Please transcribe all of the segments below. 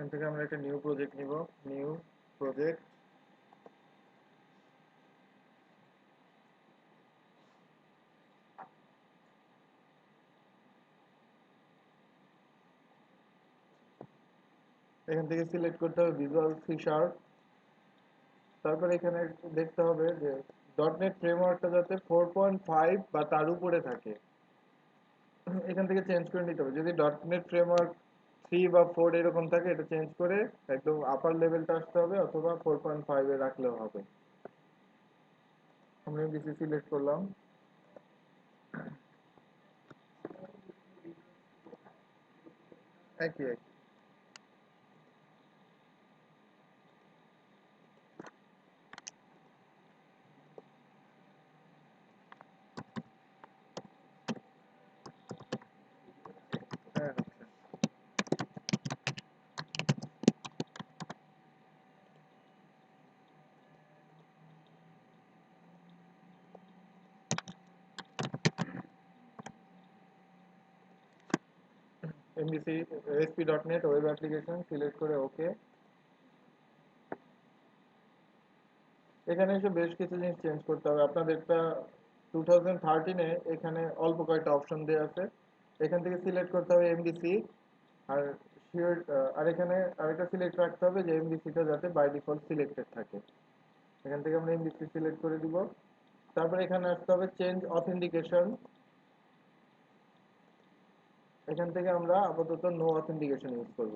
এখান থেকে আমরা একটা নিউ প্রজেক্ট নিব। New project. এখান থেকে সিলেক্ট করতে হবে ভিজুয়াল সি শার্প। তারপর এখানে দেখতে হবে যে ডটনেট ফ্রেমওয়ার্কটা যাতে 4.5 বা তার উপরে থাকে। এখান থেকে চেঞ্জ করে নিতে হবে। যদি ডটনেট ফ্রেমওয়ার্ক 3 বা 4 এরকম থাকে, এটা চেঞ্জ করে একদম আপার লেভেলটা আসতে হবে, অথবা 4.5 এ রাখলেও হবে। আমরা এমভিসি সিলেক্ট করলাম। একই একই। হ্যাঁ, হচ্ছে। MVC SP dot net web application select করে ওকে। এখানে এসে বেশ কিছু জিনিস চেঞ্জ করতে হবে আপনাদেরটা। 2013-এ এখানে অল্প কয়েকটা অপশন দেওয়া আছে। এখান থেকে সিলেক্ট করতে হবে এমডিসি। আর শিওর। আর এখানে আরেকটা সিলেক্ট রাখতে হবে যে এমডিসিটা যাতে বাই ডিফল্ট সিলেক্টেড থাকে। এখান থেকে আমরা এমডিসি সিলেক্ট করে দিব। তারপরে এখানে আসতে হবে চেঞ্জ অথেন্টিকেশন। এখান থেকে আমরা আপাতত নো অথেন্টিকেশন ইউজ করব।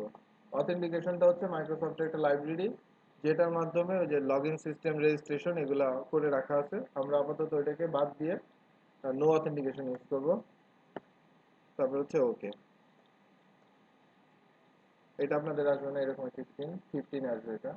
অথেন্টিকেশনটা হচ্ছে মাইক্রোসফটের একটা লাইব্রেরি, যেটার মাধ্যমে ওই যে লগ ইন সিস্টেম রেজিস্ট্রেশন এগুলা করে রাখা আছে। আমরা আপাতত ওইটাকে বাদ দিয়ে নো অথেন্টিকেশন ইউজ করব। তারপর হচ্ছে ওকে। এটা আপনাদের আসবে না, এরকম 15 আসবে এটা।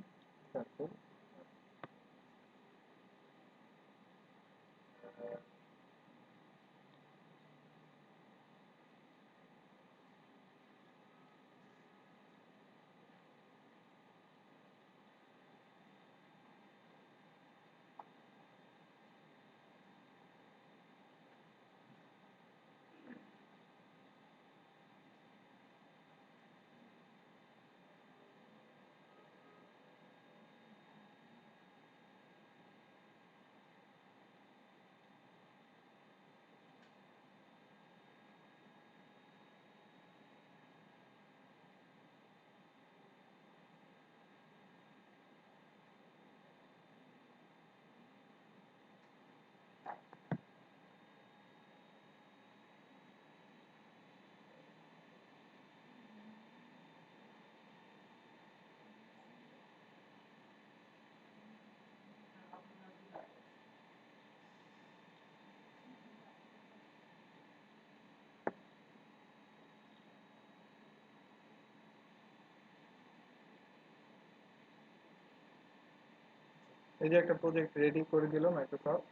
এই যে একটা প্রজেক্ট রেডি করে দিল মাইক্রোসফট।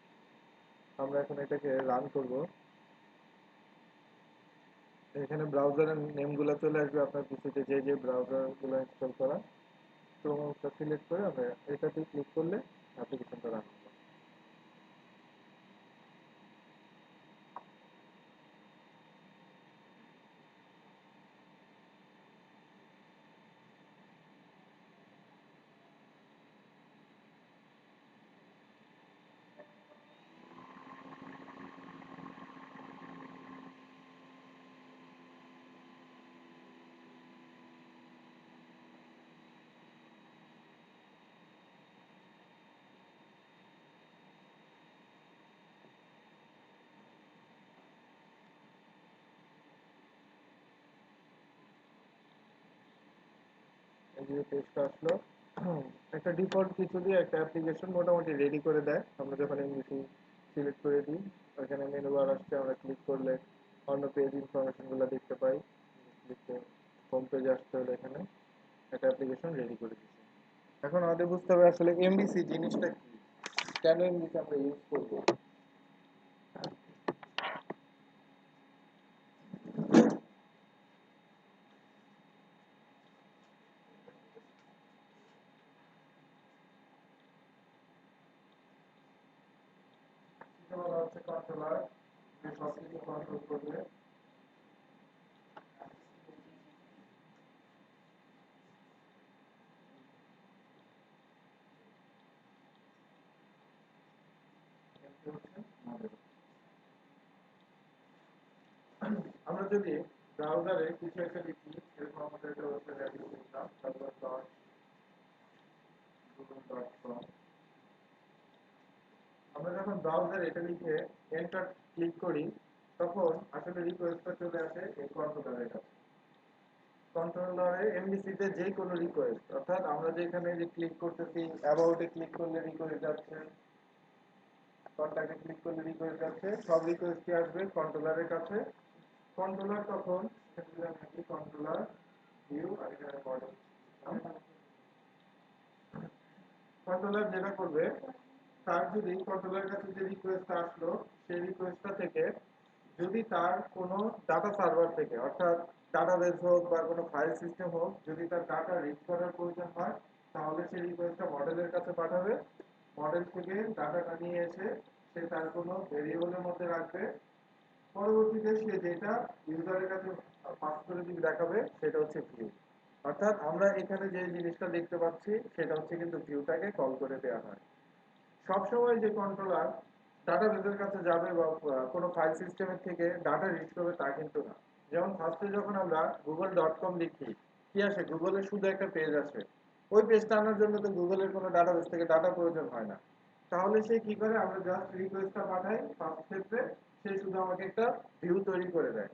আমরা এখন এটাকে রান করব। এখানে ব্রাউজারের নেমগুলো চলে আসবে আপনার পিসিতে, যে যে ব্রাউজারগুলো ইনস্টল করা। ক্রোমটা সিলেক্ট করে আমরা এটাতে ক্লিক করলে অ্যাপ্লিকেশনটা রান হবে। এই যে পেজটা আসলো। একটা ডিফল্ট কিছু দিয়ে একটা অ্যাপ্লিকেশন মোটামুটি রেডি করে দেয় আমরা যখন এমভিসি সিলেক্ট করে দিই। ওখানে মেনু বার আসছে, আমরা ক্লিক করলে অন্য পেজ ইনফরমেশনগুলো দেখতে পাই। ক্লিক হোম পেজে আসতে হলে এখানে একটা অ্যাপ্লিকেশন রেডি করে দিচ্ছি। এখন আমাদের বুঝতে হবে আসলে এমভিসি জিনিসটা কি, কেন এমভিসি আমরা ইউজ করবো। এটা বলা হচ্ছে কন্ট্রোলার, যে সবকিছু কন্ট্রোল করবে। যদি ব্রাউজারে কিছু একটা লিখি, এরকম আমাদের একটা ওয়েবসাইট অ্যাড্রেস দিলাম, তারপর .google.com। আমরা যখন ব্রাউজারে এটা লিখে এন্টার ক্লিক করি, তখন আসলে রিকোয়েস্টটা চলে আসে এই কন্ট্রোলারের কাছে। কন্ট্রোলারে এমভিসিতে যে কোনো রিকোয়েস্ট, অর্থাৎ আমরা যেখানে যে ক্লিক করতেছি, অ্যাবাউটে ক্লিক করলে রিকোয়েস্ট যাচ্ছে, কন্ট্যাক্টে ক্লিক করলে রিকোয়েস্ট যাচ্ছে, সব রিকোয়েস্টই আসবে কন্ট্রোলারের কাছে। কন্ট্রোলার তখন কন্ট্রোলার ভিউ আর এখানে মডেল, কন্ট্রোলার যেটা করবে, তার যদি কন্ট্রোলারের কাছে যে রিকোয়েস্টটা আসলো, সেই রিকোয়েস্টটা থেকে যদি তার কোনো ডাটা সার্ভার থেকে, অর্থাৎ ডাটাবেস হোক বা কোনো ফাইল সিস্টেম হোক, যদি তার ডাটা রিড করার প্রয়োজন হয়, তাহলে সেই রিকোয়েস্টটা মডেলের কাছে পাঠাবে। মডেল থেকে ডাটাটা নিয়ে এসে সে তার কোনো ভেরিয়েবলের মধ্যে রাখবে। পরবর্তীতে সে যেটা ইউজারের কাছে পাস করে যদি দেখাবে, সেটা হচ্ছে ভিউ। অর্থাৎ আমরা এখানে যে জিনিসটা দেখতে পাচ্ছি, সেটা হচ্ছে কিন্তু ভিউটাকে কল করে দেওয়া হয়। সবসময় যে কন্ট্রোলার ডাটাবেসের কাছে যাবে বা কোনো ফাইল সিস্টেমের থেকে ডাটা রিড করবে তা কিন্তু না। যেমন ফার্স্টে যখন আমরা google.com লিখি, কি আসে? গুগলের শুধু একটা পেজ আসে। ওই পেজটা আনার জন্য তো গুগলের কোনো ডাটাবেস থেকে ডাটা প্রয়োজন হয় না। তাহলে সে কি করে? আমরা জাস্ট রিকোয়েস্টটা পাঠাই ফার্স্ট ক্ষেত্রে, সে শুধু আমাকে একটা ভিউ তৈরি করে দেয়।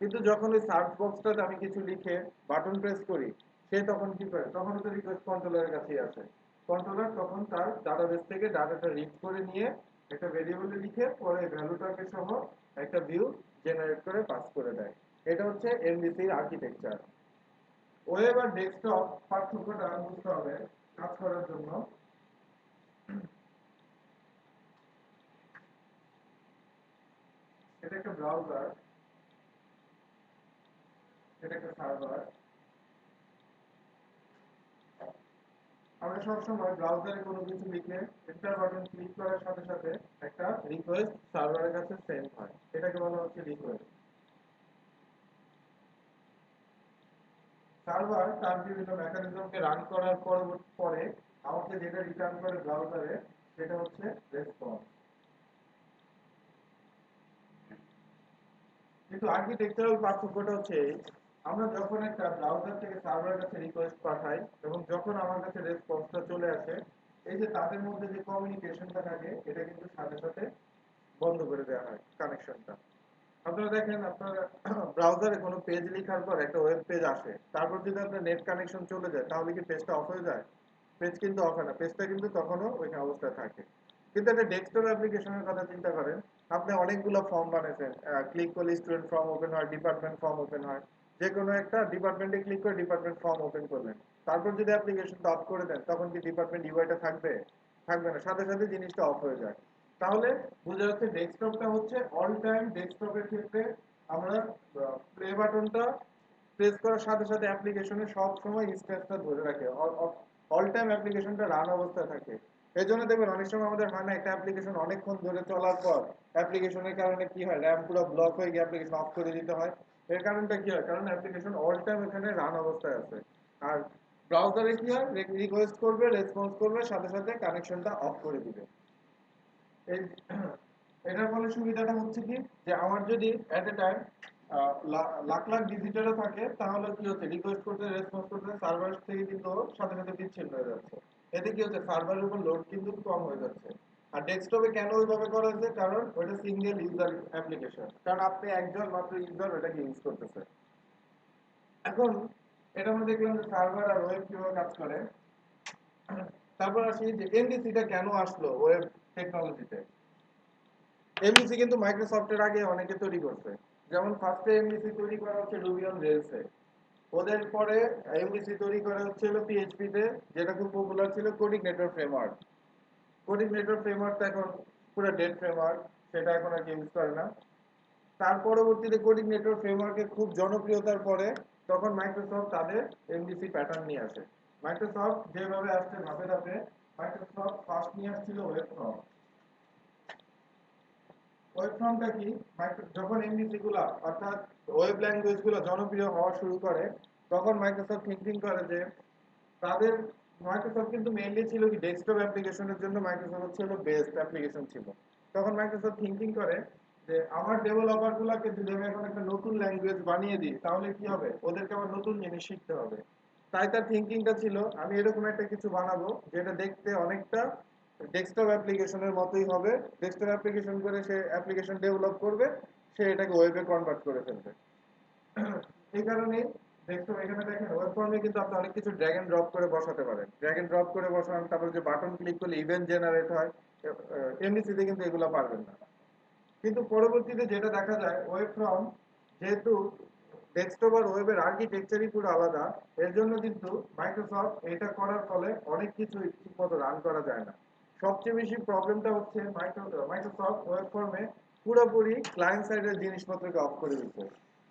কিন্তু যখন ওই সার্চ বক্সটাতে আমি কিছু লিখে বাটন প্রেস করি, সে তখন কি করে? তখন তো রিকোয়েস্ট কন্ট্রোলারের কাছেই আসে। কন্ট্রোলার তখন তার ডাটাবেস থেকে ডাটাটা রিড করে নিয়ে একটা ভেরিয়েবলে লিখে পরে ভ্যালুটাকে সহ একটা ভিউ জেনারেট করে পাস করে দেয়। এটা হচ্ছে এমভিসির আর্কিটেকচার। ওয়েব আর ডেস্কটপ পার্থক্যটা বুঝতে হবে কাজ করার জন্য। এটা একটা ব্রাউজার, এটা একটা সার্ভার। আমরা সবসময় ব্রাউজারে কোনো কিছু লিখে এন্টার বাটন ক্লিক করার সাথে সাথে একটা রিকোয়েস্ট সার্ভারের কাছে সেন্ড হয়, এটাকে বলা হচ্ছে রিকোয়েস্ট। সার্ভার তার বিভিন্ন মেকানিজমকে রান করার পরে আমাকে যেটা রিটার্ন করে ব্রাউজারে, সেটা হচ্ছে রেসপন্স। কিন্তু আর্কিটেকচারাল পার্থক্যটা হচ্ছে এই, আমরা যখন একটা ব্রাউজার থেকে সার্ভারের কাছে রিকোয়েস্ট পাঠাই এবং যখন আমার কাছে রেসপন্সটা চলে আসে, এই যে তাদের মধ্যে যে কমিউনিকেশনটা থাকে, এটা কিন্তু সাথে সাথে বন্ধ করে দেওয়া হয় কানেকশনটা। আপনারা দেখেন, আপনার ব্রাউজারে কোনো পেজ লেখার পর একটা ওয়েব পেজ আসে, তারপর যদি আপনার নেট কানেকশন চলে যায়, তাহলে কি পেজটা অফ হয়ে যায়? পেজ কিন্তু অফ হয় না, পেজটা কিন্তু তখনও ওই অবস্থায় থাকে। কিন্তু একটা ডেস্কটপ অ্যাপ্লিকেশনের কথা চিন্তা করেন, আপনি অনেকগুলো ফর্ম বানাইছেন, ক্লিক করলে স্টুডেন্ট ফর্ম ওপেন হয়, ডিপার্টমেন্ট ফর্ম ওপেন হয়, যে কোনো একটা ডিপার্টমেন্টে ক্লিক করে ডিপার্টমেন্ট ফর্ম ওপেন করলেন, তারপর যদি অ্যাপ্লিকেশনটা অফ করে দেন, তখন কি ডিপার্টমেন্ট ইউআইটা থাকবে? থাকবে না, সাথে সাথে জিনিসটা অফ হয়ে যায়। তাহলে বোঝা যাচ্ছে ডেস্কটপটা হচ্ছে অল টাইম, ডেস্কটপের ক্ষেত্রে আমরা প্লে বাটনটা প্রেস করার সাথে সাথে অ্যাপ্লিকেশনে সব সময় স্ট্যাটাসটা ধরে রাখে, অল টাইম অ্যাপ্লিকেশনটা রান অবস্থায় থাকে। এই জন্য দেখবেন অনেক সময় আমাদের হয় না, একটা অ্যাপ্লিকেশন অনেকক্ষণ ধরে চলার পর অ্যাপ্লিকেশনের কারণে কি হয়, র্যাম পুরো ব্লক হয়ে গিয়ে অ্যাপ্লিকেশন অফ করে দিতে হয়। এর কারণটা কি হয়? কারণ অ্যাপ্লিকেশন অল টাইম এখানে রান অবস্থায় আছে। আর ব্রাউজারে কি হয়? রিকোয়েস্ট করবে, রেসপন্স করবে, সাথে সাথে কানেকশনটা অফ করে দিবে। এই এটার ফলে সুবিধাটা হচ্ছে কি, যে আমার যদি এট এ টাইম লাখ লাখ ভিজিটরও থাকে, তাহলে কি হচ্ছে, রিকোয়েস্ট করতে রেসপন্স করতে সার্ভার থেকে কিন্তু সাথে সাথে বিচ্ছিন্ন হয়ে যাচ্ছে। এতে কি হচ্ছে, সার্ভারের উপর লোড কিন্তু কম হয়ে যাচ্ছে। আর ডেস্কটপে কেন ওইভাবে করা হয়েছে? কারণ ওইটা সিঙ্গেল ইউজার অ্যাপ্লিকেশন, কারণ আপনি একজন মাত্র ইউজার ওটাকে ইউজ করতেছে। এখন এটা আমরা দেখলাম যে সার্ভার আর ওয়েব কিভাবে কাজ করে। তারপর আসি যে এমডিসিটা কেন আসলো ওয়েব টেকনোলজিতে। এমভিসি কিন্তু মাইক্রোসফটের আগে অনেকে তৈরি করছে। যেমন ফার্স্টে এমভিসি তৈরি করা হচ্ছে রুবি অন রেলসে, ওদের পরে এমভিসি তৈরি করা হচ্ছিল পিএইচপি তে, যেটা খুব পপুলার ছিল coding network framework. Coding network ফ্রেমওয়ার্কটা এখন পুরো ডেড ফ্রেমওয়ার্ক, সেটা এখন আর ইউজ করে না। তার পরবর্তীতে কোডিং নেটওয়ার্ক ফ্রেমওয়ার্কের খুব জনপ্রিয়তার পরে তখন মাইক্রোসফট তাদের এমভিসি প্যাটার্ন নিয়ে আসে। মাইক্রোসফট যেভাবে আসছে ধাপে ধাপে, মাইক্রোসফট ফার্স্ট নিয়ে আসছিল ওয়েব ফ্রন্ট। ওয়েব ফর্মটা কি? যখন এমভিসি গুলা অর্থাৎ ওয়েব ল্যাঙ্গুয়েজ গুলো জনপ্রিয় হওয়া শুরু করে, তখন মাইক্রোসফট থিঙ্কিং করে যে তাদের, মাইক্রোসফট কিন্তু মেইনলি ছিল কি ডেস্কটপ অ্যাপ্লিকেশনের জন্য মাইক্রোসফট ছিল বেস্ট অ্যাপ্লিকেশন ছিল। তখন মাইক্রোসফট থিঙ্কিং করে যে আমার ডেভেলপার গুলাকে যদি আমি এখন একটা নতুন ল্যাঙ্গুয়েজ বানিয়ে দিই তাহলে কি হবে, ওদেরকে আবার নতুন জিনিস শিখতে হবে। তাই তার থিঙ্কিংটা ছিল আমি এরকম একটা কিছু বানাবো যেটা দেখতে অনেকটা ডেস্কটপ অ্যাপ্লিকেশনের মতোই হবে। ডেস্কটপ অ্যাপ্লিকেশন করে সে অ্যাপ্লিকেশন ডেভেলপ করবে, সে এটাকে ওয়েবে কনভার্ট করে ফেলবে। এই কারণেই ডেস্কটপ এখানে দেখেন ওয়েব ফর্মে কিন্তু আপনি অনেক কিছু ড্র্যাগ এন্ড ড্রপ করে বসাতে পারেন, ড্র্যাগ এন্ড ড্রপ করে বসান, তারপর যে বাটন ক্লিক করলে ইভেন্ট জেনারেট হয়। এমনিসিতে কিন্তু এগুলো পারবেন না। কিন্তু পরবর্তীতে যেটা দেখা যায় ওয়েব ফর্ম যেহেতু ডেস্কটপ আর ওয়েবের আর্কিটেকচারই পুরো আলাদা, এর জন্য কিন্তু মাইক্রোসফট এটা করার ফলে অনেক কিছু ঠিকমতো রান করা যায় না। সবচেয়ে বেশি প্রবলেমটা হচ্ছে মাইক্রোসফট ওয়েব ফর্মে পুরোপুরি ক্লায়েন্ট সাইডের জিনিসপত্রকে অফ করে দিচ্ছে।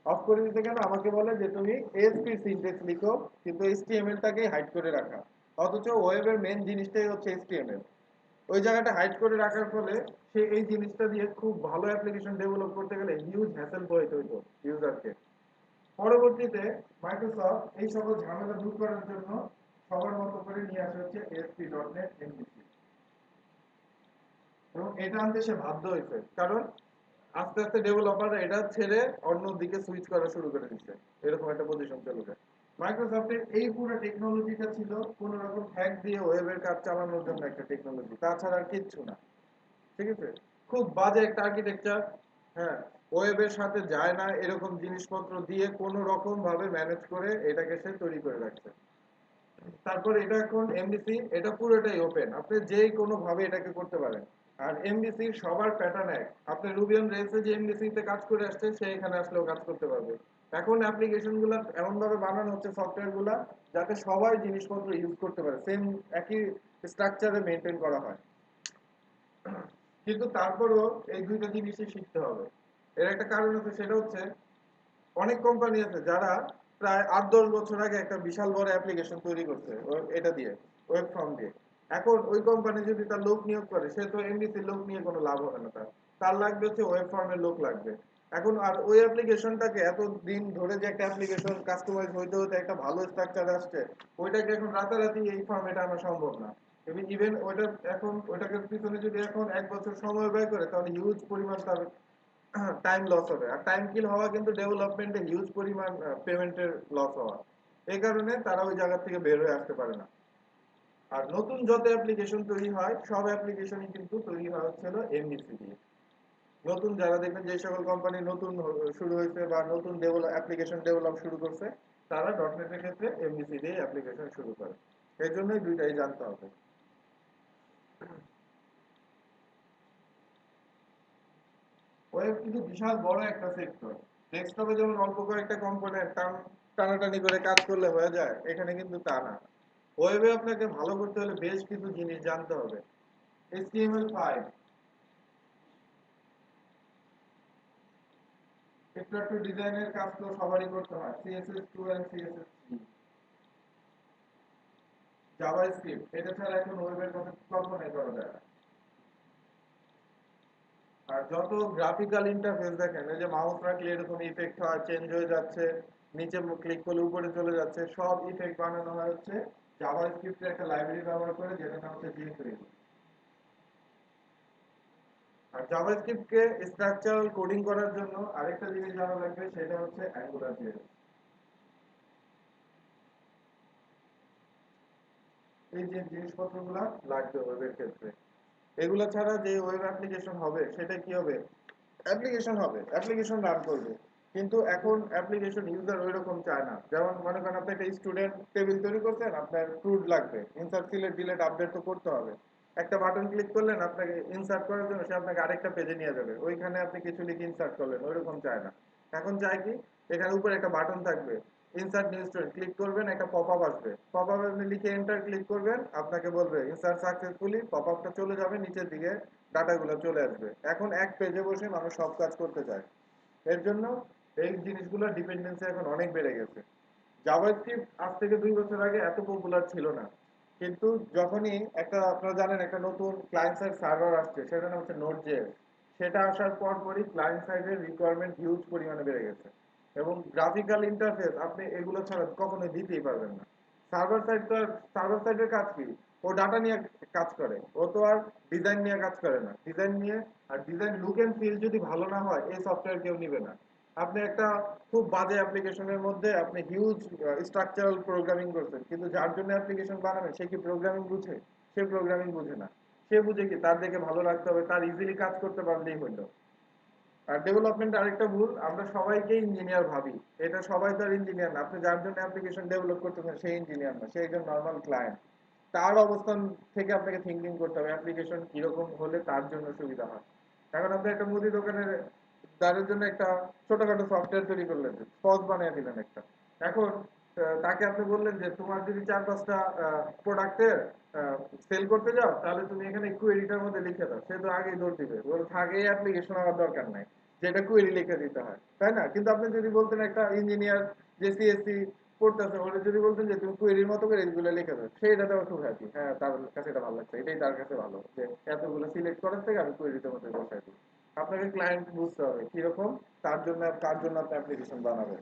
অফ করে দিতে কেন, আমাকে বলে যে তুমি এএসপি সিনট্যাক্স লিখো, কিন্তু এইচটিএমএল টাকেই হাইড করে রাখা। অথচ ওয়েবের মেন জিনিসটাই হচ্ছে এইচটিএমএল। ওই জায়গাটা হাইড করে রাখার ফলে সে এই জিনিসটা দিয়ে খুব ভালো অ্যাপ্লিকেশন ডেভেলপ করতে গেলে হিউজ হ্যাসেল পোহাইতে হইতো ইউজারকে। পরবর্তীতে মাইক্রোসফট এই সকল ঝামেলা দূর করার জন্য সবার মতো করে নিয়ে আসে হচ্ছে ASP.NET MVC। এবং এটা আনতে সে বাধ্য হয়েছে, কারণ আস্তে আস্তে ডেভেলপাররা এটা ছেড়ে অন্য দিকে সুইচ করা শুরু করে দিচ্ছে, এরকম একটা পজিশন চলে যায়। মাইক্রোসফটের এই পুরো টেকনোলজিটা ছিল কোন রকম হ্যাক দিয়ে ওয়েবের কাজ চালানোর জন্য একটা টেকনোলজি, তাছাড়া আর কিচ্ছু না। ঠিক আছে, খুব বাজে একটা আর্কিটেকচার। হ্যাঁ, ওয়েবের সাথে যায় না এরকম জিনিসপত্র দিয়ে কোনো রকম ভাবে ম্যানেজ করে এটাকে সে তৈরি করে রাখছে। তারপর এটা এখন এমডিসি, এটা পুরোটাই ওপেন, আপনি যে কোনো ভাবে এটাকে করতে পারেন। আর এমডিসি সবার প্যাটার্ন এক, আপনি রুবি অন রেলসে যে এমডিসি তে কাজ করে আসছে সে এখানে আসলেও কাজ করতে পারবে। এখন অ্যাপ্লিকেশন গুলা এমন ভাবে বানানো হচ্ছে সফটওয়্যার গুলা যাতে সবাই জিনিসপত্র ইউজ করতে পারে, সেম একই স্ট্রাকচারে মেনটেন করা হয়। কিন্তু তারপরও এই দুইটা জিনিসই শিখতে হবে। এর একটা কারণ আছে, সেটা হচ্ছে অনেক কোম্পানি আছে যারা প্রায় 8-10 বছর আগে একটা বিশাল বড় অ্যাপ্লিকেশন তৈরি করছে এটা দিয়ে, ওয়েব ফর্ম দিয়ে। এখন ওই কোম্পানি যদি তার লোক নিয়োগ করে, সে তো এমনিতে লোক নিয়ে কোনো লাভ হবে না, তার তার লাগবে হচ্ছে ওয়েব ফর্মের লোক লাগবে। এখন আর ওই অ্যাপ্লিকেশনটাকে এত দিন ধরে যে একটা অ্যাপ্লিকেশন কাস্টমাইজ হইতে হতে একটা ভালো স্ট্রাকচার আসছে, ওইটাকে এখন রাতারাতি এই ফর্মেটে আনা সম্ভব না। ইভেন ওইটা এখন ওইটাকে পিছনে যদি এখন 1 বছর সময় ব্যয় করে তাহলে হিউজ পরিমাণ তার টাইম লস হবে। আর টাইম কিল হওয়া কিন্তু ডেভেলপমেন্টে হিউজ পরিমাণ পেমেন্টের লস হওয়া। এই কারণে তারা ওই জায়গা থেকে বের হয়ে আসতে পারে না। আর নতুন যত অ্যাপ্লিকেশন তৈরি হয় সব অ্যাপ্লিকেশনই কিন্তু তৈরি হয় হচ্ছে এমভিসি দিয়ে। নতুন যারা দেখবেন যে সকল কোম্পানি নতুন শুরু হয়েছে বা নতুন ডেভেলপ অ্যাপ্লিকেশন ডেভেলপ শুরু করছে, তারা ডটনেট এর ক্ষেত্রে এমভিসি দিয়ে অ্যাপ্লিকেশন শুরু করে। এর জন্যই দুইটাই জানতে হবে। ওয়েব কিন্তু বিশাল বড় একটা সেক্টর। ডেস্কটপে যেমন অল্প কয়েকটা কম্পোনেন্ট টানাটানি করে কাজ করলে হয়ে যায়, এখানে কিন্তু তা না। ওয়েবে আপনাকে ভালো করতে হলে বেশ কিছু জিনিস জানতে হবে। HTML5 একটু ডিজাইনের কাজ তো সবারই করতে হয়, CSS2 এন্ড CSS3, জাভাস্ক্রিপ্ট, এটা ছাড়া এখন ওয়েবের কথা কল্পনাই করা যায় না। আর যত গ্রাফিক্যাল ইন্টারফেস দেখেন, এই যে মাউস রাখলে এরকম ইফেক্ট হয়, চেঞ্জ হয়ে যাচ্ছে, নিচে ক্লিক করলে উপরে চলে যাচ্ছে, সব ইফেক্ট বানানো হয় হচ্ছে জাভাস্ক্রিপ্টের একটা লাইব্রেরি ব্যবহার করে, যেটার নাম হচ্ছে jQuery। আর জাভাস্ক্রিপ্টকে স্ট্রাকচারাল কোডিং করার জন্য আরেকটা জিনিস জানা লাগবে, সেটা হচ্ছে অ্যাঙ্গুলার জেএস। এই যে জিনিসপত্রগুলো লাগবে ওয়েবের ক্ষেত্রে, এগুলো ছাড়া যে ওয়েব অ্যাপ্লিকেশন হবে সেটা কি হবে, অ্যাপ্লিকেশন হবে, অ্যাপ্লিকেশন রান করবে, কিন্তু এখন অ্যাপ্লিকেশন ইউজার ওইরকম চায় না। যেমন মনে করেন আপনি একটা স্টুডেন্ট টেবিল তৈরি করছেন, আপনার ট্রুড লাগবে, ইনসার্ট সিলেক্ট ডিলিট আপডেট তো করতে হবে। একটা বাটন ক্লিক করলেন, আপনাকে ইনসার্ট করার জন্য সে আপনাকে আরেকটা পেজে নিয়ে যাবে, ওইখানে আপনি কিছু লিখে ইনসার্ট করলেন, ওইরকম চায় না। এখন চায় কি, এখানে উপরে একটা বাটন থাকবে, ইনসার্ট নিউ স্টুডেন্ট, ক্লিক করবেন, একটা পপ আপ আসবে, পপ আপ আপনি লিখে এন্টার ক্লিক করবেন, আপনাকে বলবে ইনসার্ট সাকসেসফুলি, পপ আপটা চলে যাবে, নিচের দিকে ডাটাগুলো চলে আসবে। এখন এক পেজে বসে মানুষ সব কাজ করতে চায়। এর জন্য এই জিনিসগুলোর ডিপেন্ডেন্সি এখন অনেক বেড়ে গেছে। জাভাস্ক্রিপ্ট আজ থেকে 2 বছর আগে এত পপুলার ছিল না, কিন্তু যখনই একটা, আপনারা জানেন একটা নতুন ক্লায়েন্ট সাইড সার্ভার আসছে, সেটা নাম হচ্ছে নোড জেএস। সেটা আসার পর পরই ক্লায়েন্ট সাইডের রিকোয়ারমেন্ট হিউজ পরিমাণে বেড়ে গেছে। এবং গ্রাফিক্যাল ইন্টারফেস আপনি এগুলো ছাড়া কখনোই দিতেই পারবেন না। সার্ভার সাইড তো আর, সার্ভার সাইডের কাজ কি, ও ডাটা নিয়ে কাজ করে, ও তো আর ডিজাইন নিয়ে কাজ করে না। ডিজাইন নিয়ে আর ডিজাইন লুক এন্ড ফিল যদি ভালো না হয় এই সফটওয়্যার কেউ নিবে না। আপনি একটা খুব বাজে অ্যাপ্লিকেশনের মধ্যে আপনি হিউজ স্ট্রাকচারাল প্রোগ্রামিং করছেন, কিন্তু যার জন্য অ্যাপ্লিকেশন বানাবেন সে কি প্রোগ্রামিং বুঝে? সে প্রোগ্রামিং বুঝে না। সে বুঝে কি তার দেখে ভালো লাগতে হবে, তার ইজিলি কাজ করতে পারলেই হলো। আর ডেভেলপমেন্ট আরেকটা ভুল, আমরা সবাইকে ইঞ্জিনিয়ার ভাবি। এটা সবাই তো আর ইঞ্জিনিয়ার না। আপনি যার জন্য অ্যাপ্লিকেশন ডেভেলপ করতেছেন সেই ইঞ্জিনিয়ার না, সে একজন নর্মাল ক্লায়েন্ট। তার অবস্থান থেকে আপনাকে থিঙ্কিং করতে হবে অ্যাপ্লিকেশন কিরকম হলে তার জন্য সুবিধা হয়। এখন আপনি একটা মুদি দোকানের তাদের জন্য একটা ছোটখাটো সফটওয়্যার তৈরি করলেন, পজ বানিয়ে দিলেন একটা। এখন তাকে আপনি বললেন যে তোমার যদি 4-5টা প্রোডাক্টের সেল করতে যাও তাহলে তুমি এখানে কুয়েরিটার মধ্যে লিখে দাও, সে তো আগেই দৌড় দিবে, ওর থাকে অ্যাপ্লিকেশন আমার দরকার নাই, যেটা কুয়েরি লিখে দিতে হয়, তাই না? কিন্তু আপনি যদি বলতেন একটা ইঞ্জিনিয়ার যে সিএসসি পড়তেছে ওরা যদি বলতেন যে তুমি কুয়েরির মতো করে এগুলো লিখে দাও, সেইটাতে আমার খুব হ্যাপি। হ্যাঁ, তার কাছে এটা ভালো লাগছে, এটাই তার কাছে ভালো যে এতগুলো সিলেক্ট করার থেকে আমি কুয়েরিতে মধ্যে বসাই দিই। আপনাকে ক্লায়েন্ট বুঝতে হবে কিরকম, তার জন্য কার জন্য আপনি অ্যাপ্লিকেশন বানাবেন।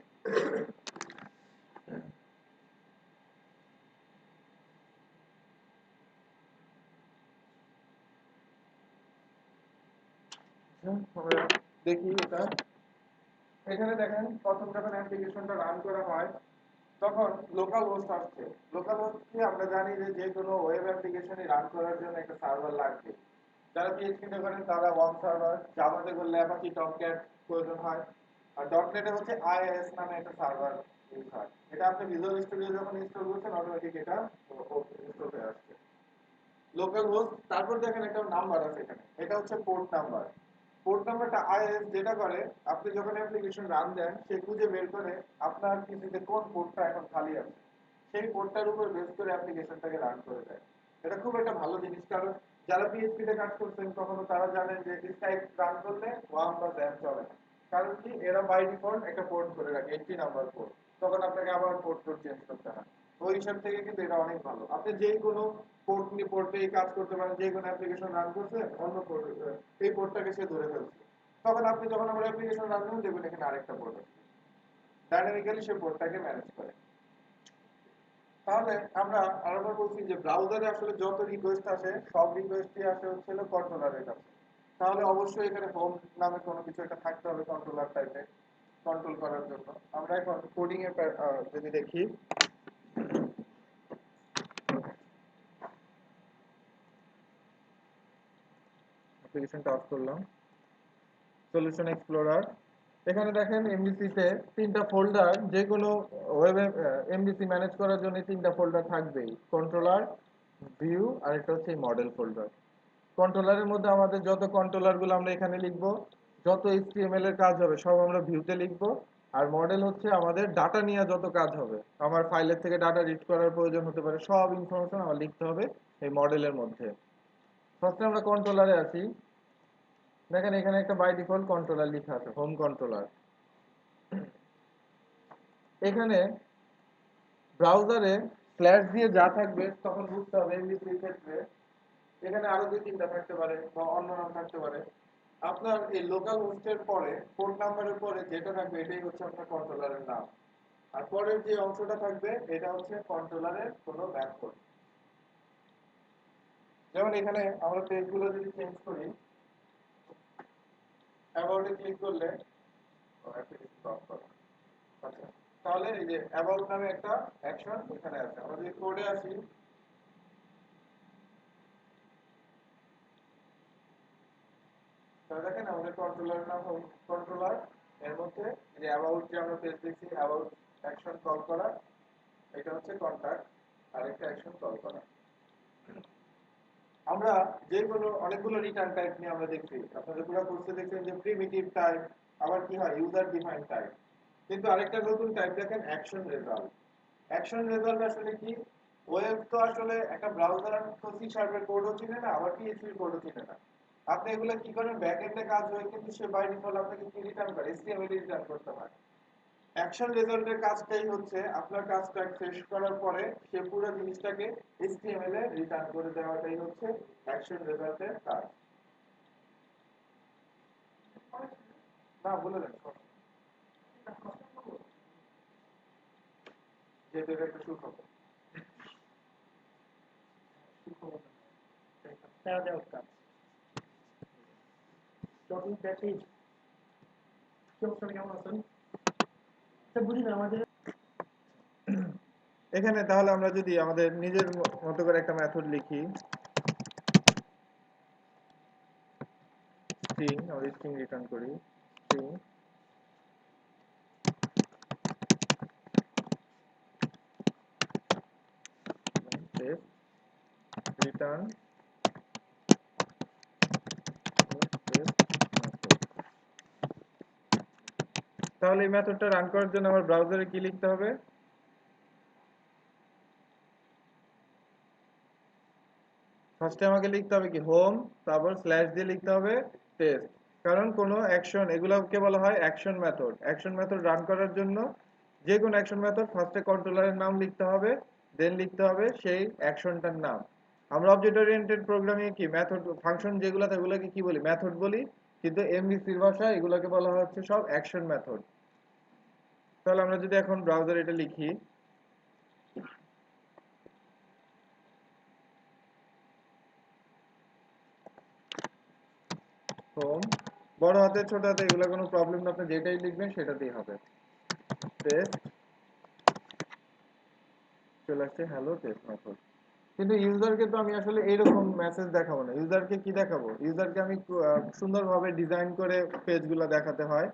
আমরা দেখি এটা। এখানে দেখেন প্রথম যখন অ্যাপ্লিকেশনটা রান করা হয় তখন লোকাল হোস্ট আসছে। লোকাল হোস্ট কি আমরা জানি যে যে কোনো ওয়েব অ্যাপ্লিকেশনই রান করার জন্য একটা সার্ভার লাগবে। যারা পিএইচপি তে করেন তারা ওয়ান সার্ভার, জাভাতে করলে অ্যাপাচি টমক্যাট প্রয়োজন হয়, আর ডট নেটে হচ্ছে আইএস নামে একটা সার্ভার ইউজ হয়। এটা আপনি ভিজুয়াল স্টুডিও যখন ইনস্টল করছেন অটোমেটিক এটা ইনস্টল হয়ে আসছে। লোকাল হোস্ট, তারপর দেখেন একটা নাম্বার আছে এখানে, এটা হচ্ছে পোর্ট নাম্বার। পোর্ট নাম্বারটা আইএস যেটা করে, আপনি যখন অ্যাপ্লিকেশন রান দেন সে খুঁজে বের করে আপনার পিসিতে কোন পোর্টটা এখন খালি আছে, সেই পোর্টটার উপর বেস করে অ্যাপ্লিকেশনটাকে রান করে দেয়। এটা খুব একটা ভালো জিনিস, কারণ যারা পিএইচপি তে কাজ করছেন কখনো তারা জানেন যে স্কাইপ রান করলে ওয়াম বা জ্যাম চলে না। কারণ কি, এরা বাই ডিফল্ট একটা পোর্ট ধরে রাখে 80 নাম্বার পোর্ট, তখন আপনাকে আবার পোর্ট চেঞ্জ করতে হয়। ওই হিসাব থেকে কিন্তু এটা অনেক ভালো, আপনি যে কোনো পোর্ট নিয়ে পোর্টে কাজ করতে পারেন, যে কোনো অ্যাপ্লিকেশন রান করছে অন্য পোর্ট এই পোর্টটাকে সে ধরে ফেলছে, তখন আপনি যখন আমার অ্যাপ্লিকেশন রান করবেন দেখবেন এখানে আরেকটা পোর্ট আছে, ডাইনামিক্যালি সে পোর্টটাকে ম্যানেজ করে। তাহলে আমরা আরেকবার বলছি যে ব্রাউজারে আসলে যত রিকোয়েস্ট আসে সব রিকোয়েস্টই আসে হচ্ছে কন্ট্রোলারের কাছে। তাহলে অবশ্যই এখানে হোম নামে কোনো কিছু একটা থাকতে হবে কন্ট্রোলার টাইপে কন্ট্রোল করার জন্য। আমরা এখন কোডিং এর যদি দেখি, অ্যাপ্লিকেশনটা অফ করলাম, সলিউশন এক্সপ্লোরার। এখানে দেখেন এমডিসি তে তিনটা ফোল্ডার, যে কোনো ওয়েব এমডিসি ম্যানেজ করার জন্য তিনটা ফোল্ডার থাকবেই, কন্ট্রোলার, ভিউ আর একটা হচ্ছে মডেল ফোল্ডার। কন্ট্রোলারের মধ্যে আমাদের যত কন্ট্রোলার গুলো আমরা এখানে লিখবো, যত এইচটিএমএল এর কাজ হবে সব আমরা ভিউতে লিখবো। আর মডেল হচ্ছে আমাদের ডাটা নিয়ে যত কাজ হবে, আমার ফাইলের থেকে ডাটা রিড করার প্রয়োজন হতে পারে, সব ইনফরমেশন আমার লিখতে হবে এই মডেলের মধ্যে। ফার্স্টে আমরা কন্ট্রোলারে আসি। দেখেন এখানে একটা বাই ডিফল্ট কন্ট্রোলার লেখা আছে, হোম কন্ট্রোলার। এখানে ব্রাউজারে স্ল্যাশ দিয়ে যা থাকবে তখন বুঝতে হবে এমবিসির ক্ষেত্রে এখানে আরো 2-3টা থাকতে পারে বা অন্য নাম থাকতে পারে। আপনার এই লোকাল হোস্টের পরে পোর্ট নাম্বারের পরে যেটা থাকবে এটাই হচ্ছে আপনার কন্ট্রোলারের নাম। আর পরের যে অংশটা থাকবে এটা হচ্ছে কন্ট্রোলারের কোনো ব্যাকবোন। যেমন এখানে আমরা পেজগুলো যদি চেঞ্জ করি, অ্যাবাউটে ক্লিক করলে আচ্ছা, তাহলে এই যে অ্যাবাউট নামে একটা অ্যাকশন এখানে আছে। আমরা যদি কোডে আসি, তাহলে দেখেন আমাদের কন্ট্রোলারের নাম হোম কন্ট্রোলার। এর মধ্যে এই যে অ্যাবাউট যে আমরা পেজ দেখছি, অ্যাবাউট অ্যাকশন কল করা, এটা হচ্ছে কন্টাক্ট, আর একটা অ্যাকশন কল করা। আমরা যে কোনো অনেকগুলো রিটার্ন টাইপ নিয়ে আমরা দেখছি, আপনাদের পুরো কোর্সে দেখছেন যে প্রিমিটিভ টাইপ, আবার কি হয় ইউজার ডিফাইন টাইপ। কিন্তু আরেকটা নতুন টাইপ দেখেন অ্যাকশন রেজাল্ট। অ্যাকশন রেজাল্ট আসলে কি, ওয়েব তো আসলে একটা ব্রাউজার তো সি শার্পের কোডও চিনে না, আবার পিএইচপি কোডও চিনে না। আপনি এগুলো কি করেন, ব্যাক এন্ডে কাজ হয় কিন্তু সে বাই ডিফল্ট আপনাকে কি রিটার্ন করে, এইচটিএমএল রিটার্ন করতে হয়। অ্যাকশন রেজাল্টের কাজটাই হচ্ছে আপনার কাজটা শেষ করার পরে সে পুরো জিনিসটাকে এইচটিএমএল এ রিটার্ন করে দেওয়াটাই হচ্ছে অ্যাকশন রেজাল্টের কাজ। না বলে দেন যেহেতু এটা একটা সুখবর। এখানে তাহলে আমরা যদি আমাদের নিজের মতো করে একটা মেথড লিখি, স্ট্রিং, আমরা স্ট্রিং রিটার্ন করি, string test written test method. তাহলে এই মেথডটা রান করার জন্য আমার ব্রাউজারে কি লিখতে হবে? ফার্স্টে আমাকে লিখতে হবে কি, হোম, তারপর স্ল্যাশ দিয়ে লিখতে হবে টেস্ট। কারণ কোনো অ্যাকশন, এগুলোকে বলা হয় action method. Action method run করার জন্য যে কোনো অ্যাকশন মেথড ফার্স্টে কন্ট্রোলারের নাম লিখতে হবে, দেন লিখতে হবে সেই অ্যাকশনটার নাম। আমরা অবজেক্ট ওরিয়েন্টেড প্রোগ্রামিং কি মেথড ফাংশন যেগুলো থাকে ওগুলোকে কি বলি, মেথড বলি। কিন্তু এমভিসির ভাষায় এগুলোকে বলা হচ্ছে সব অ্যাকশন মেথড। তাহলে আমরা যদি এখন ব্রাউজারে এটা লিখি, হোম, বড় হাতে ছোট হাতে এগুলো কোনো প্রবলেম না, আপনি যেটাই লিখবেন সেটাতেই হবে। টেস্ট, চলে আসছে হ্যালো টেস্ট মেথড। কিন্তু ইউজারকে তো আমি আসলে এইরকম মেসেজ দেখাবো না। ইউজারকে কি দেখাবো? ইউজারকে আমি সুন্দরভাবে ডিজাইন করে পেজগুলো দেখাতে হয়।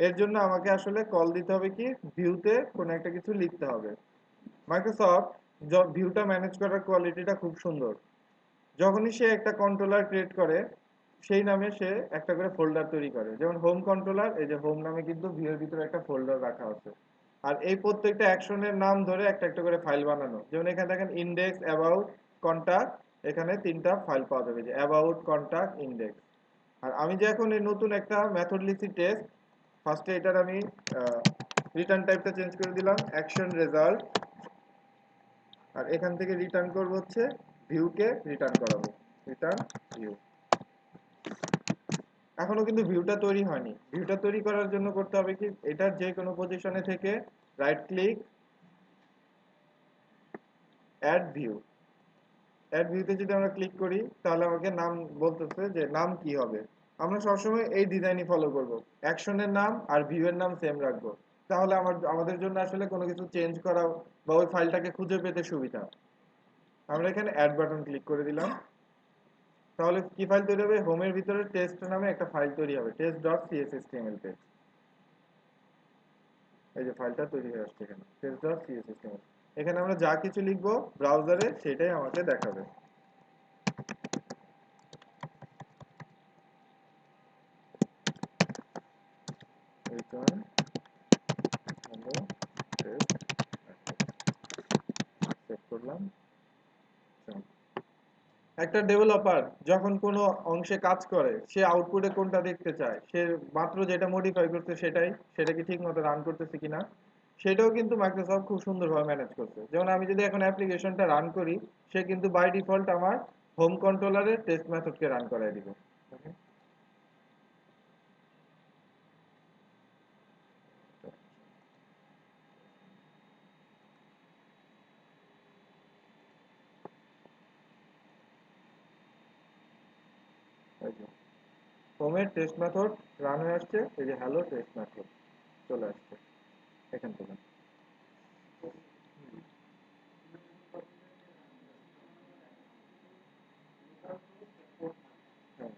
এর জন্য আমাকে আসলে কল দিতে হবে কি, ভিউতে কোনো একটা কিছু লিখতে হবে। মাইক্রোসফট ভিউটা ম্যানেজ করার কোয়ালিটিটা খুব সুন্দর। যখনই সে একটা কন্ট্রোলার ক্রিয়েট করে, সেই নামে সে একটা করে ফোল্ডার তৈরি করে। যেমন হোম কন্ট্রোলার, এই যে হোম নামে কিন্তু ভিউর ভিতরে একটা ফোল্ডার রাখা আছে। আর এই প্রত্যেকটা অ্যাকশনের নাম ধরে একটা একটা করে ফাইল বানানো। যেমন এখানে দেখেন ইন্ডেক্স, অ্যাবাউট, কন্টাক্ট, এখানে তিনটা ফাইল পাওয়া যাবে, যে অ্যাবাউট, কন্টাক্ট, ইন্ডেক্স। আর আমি যে এখন এই নতুন একটা মেথড লিখছি টেস্ট, ফার্স্টে এটার আমি রিটার্ন টাইপটা চেঞ্জ করে দিলাম অ্যাকশন রেজাল্ট। আর এখান থেকে রিটার্ন করব হচ্ছে ভিউকে রিটার্ন করাবো, রিটার্ন ভিউ। এখনো কিন্তু ভিউটা তৈরি হয়নি। ভিউটা তৈরি করার জন্য করতে হবে কি, এটার যে কোনো পজিশনে থেকে right click, add view. Add ভিউতে যদি আমরা ক্লিক করি তাহলে আমাকে নাম বলতেছে যে নাম কি হবে। আমরা সবসময় এই ডিজাইনই ফলো করব, অ্যাকশনের নাম আর ভিউয়ের নাম সেম রাখবো। তাহলে আমাদের জন্য আসলে কোনো কিছু চেঞ্জ করা বা ওই ফাইলটাকে খুঁজে পেতে সুবিধা। আমরা এখানে অ্যাড বাটন ক্লিক করে দিলাম। তাহলে কি ফাইল তৈরি হবে? হোমের ভিতরে টেস্ট নামে একটা ফাইল তৈরি হবে, টেস্ট ডট সিএসএসটিএমএল পেজ। এই যে ফাইলটা তৈরি হয়ে আসছে এখানে, টেস্ট ডট সিএসএসটিএমএল। এখানে আমরা যা কিছু লিখবো ব্রাউজারে সেটাই আমাকে দেখাবে। রিটার্ন হ্যালো টেস্ট, সেভ করলাম। একটা ডেভেলপার যখন কোনো অংশে কাজ করে, সে আউটপুটে কোনটা দেখতে চায়, সে মাত্র যেটা মডিফাই করছে সেটা কি ঠিক মতো রান করতেছে কিনা, সেটাও কিন্তু মাইক্রোসফট খুব সুন্দরভাবে ম্যানেজ করছে। যেমন আমি যদি এখন অ্যাপ্লিকেশনটা রান করি, সে কিন্তু বাই ডিফল্ট আমার হোম কন্ট্রোলারের টেস্ট মেথডকে রান করায় দিবে। হোমের টেস্ট মেথড রান হয়ে আসছে, এই যে হ্যালো টেস্ট মেথড চলে আসছে এখান থেকে। হ্যাঁ,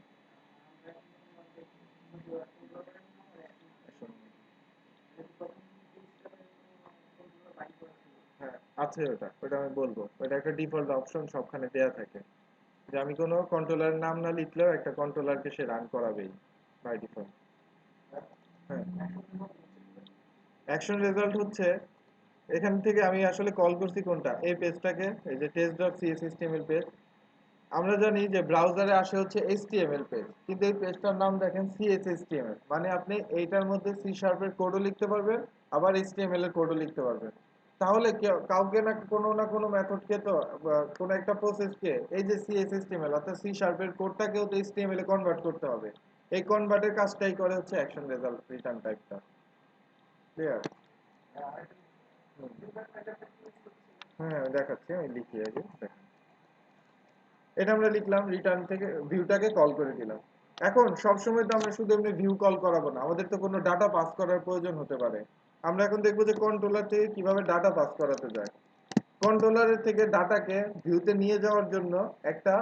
হ্যাঁ, আছে ওটা, ওটা আমি বলবো। ওটা একটা ডিফল্ট অপশন সবখানে দেয়া থাকে, যে আমি কোনো কন্ট্রোলারের নাম না লিখলেও একটা কন্ট্রোলারকে সে রান করাবেই বাই ডিফল্ট। হ্যাঁ, অ্যাকশন রেজাল্ট হচ্ছে, এখান থেকে আমি আসলে কল করছি কোনটা, এই পেজটাকে, এই যে টেস্ট ডট সিএসএসটিএমএল পেজ। আমরা জানি যে ব্রাউজারে আসে হচ্ছে এইচটিএমএল পেজ, কিন্তু এই পেজটার নাম দেখেন সিএসএসটিএমএল, মানে আপনি এইটার মধ্যে সি শার্পের কোডও লিখতে পারবেন, আবার এইচটিএমএল এর কোডও লিখতে পারবেন। তাহলে কাউকে না কোনো মেথডকে তো কোনো একটা প্রসেসকে এই যে সিএসএসটিএমএল অর্থাৎ সি শার্পের কোডটাকেও তো এইচটিএমএল এ কনভার্ট করতে হবে। এই কনভার্টের কাজটাই করে হচ্ছে অ্যাকশন রেজাল্ট রিটার্ন টাইপটা। ক্লিয়ার? হ্যাঁ, আমি দেখাচ্ছি, আমি লিখি আগে দেখেন। এটা আমরা লিখলাম, রিটার্ন থেকে ভিউটাকে কল করে দিলাম। এখন সবসময় তো আমরা শুধু এমনি ভিউ কল করাবো না, আমাদের তো কোনো ডাটা পাস করার প্রয়োজন হতে পারে। আমরা এখন দেখবো যে কন্ট্রোলার থেকে কিভাবে ডাটা পাস করাতে যায়। কন্ট্রোলারের থেকে ডাটাকে ভিউতে নিয়ে যাওয়ার জন্য একটা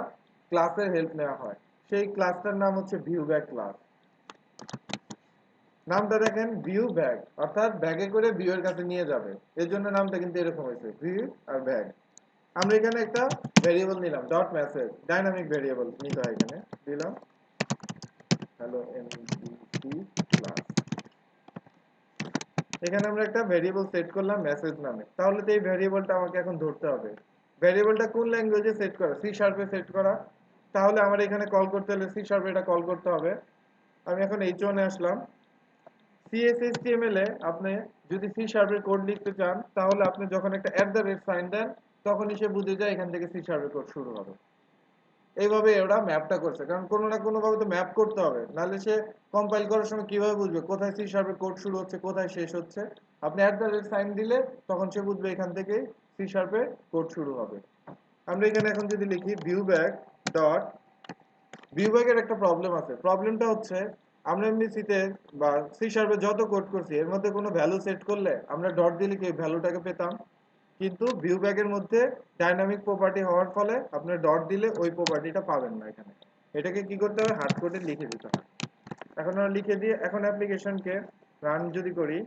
ক্লাসের হেল্প নেওয়া হয়। সেই ক্লাসটার নাম হচ্ছে ভিউ ব্যাগ ক্লাস। নামটা দেখেন ভিউ ব্যাগ, অর্থাৎ ব্যাগে করে ভিউ এর কাছে নিয়ে যাবে, এর জন্য নামটা কিন্তু এরকম হয়েছে, ভিউ আর ব্যাগ। আমরা এখানে একটা ভেরিয়েবল নিলাম ডট মেসেজ, ডাইনামিক ভেরিয়েবল নিতে হয়, এখানে দিলাম হ্যালো এমসিসি ক্লাস। এখানে আমরা একটা ভেরিয়েবল সেট করলাম মেসেজ নামে। তাহলে তো এই ভেরিয়েবলটা আমাকে এখন ধরতে হবে। ভেরিয়েবলটা কোন ল্যাঙ্গুয়েজে সেট করা? সি শার্পে সেট করা। তাহলে আমার এখানে কল করতে হলে সি শার্পে এটা কল করতে হবে। আমি এখন H1 এ আসলাম। CSHTML এ আপনি যদি সি শার্পের কোড লিখতে চান, তাহলে আপনি যখন একটা @ দেন, তখনই সে বুঝে যায় এখান থেকে সি শার্পের কোড শুরু হবে। এইভাবে ওরা ম্যাপটা করছে, কারণ কোনো না কোনো ভাবে তো ম্যাপ করতে হবে, নাহলে সে কম্পাইল করার সময় কিভাবে বুঝবে কোথায় সি শার্পের কোড শুরু হচ্ছে কোথায় শেষ হচ্ছে। আপনি @ দিলে তখন সে বুঝবে এখান থেকেই সি শার্পের কোড শুরু হবে। আমরা এখানে এখন যদি লিখি ভিউ ব্যাগ ডট, ভিউ ব্যাগের একটা প্রবলেম আছে। প্রবলেমটা হচ্ছে আমরা এমনিসিতে বা সি শার্পে যত কোড করছি এর মধ্যে কোনো ভ্যালু সেট করলে আমরা ডট দিলে কি ভ্যালুটাকে পেতাম, কিন্তু ভিউ ব্যাগের মধ্যে ডাইনামিক প্রপার্টি হওয়ার ফলে আপনি ডট দিলে ওই প্রপার্টিটা পাবেন না এখানে। এটাকে কি করতে হবে, হার্ড কোডে লিখে দিতে হবে। এখন আমরা লিখে দিয়ে এখন অ্যাপ্লিকেশনকে রান যদি করি,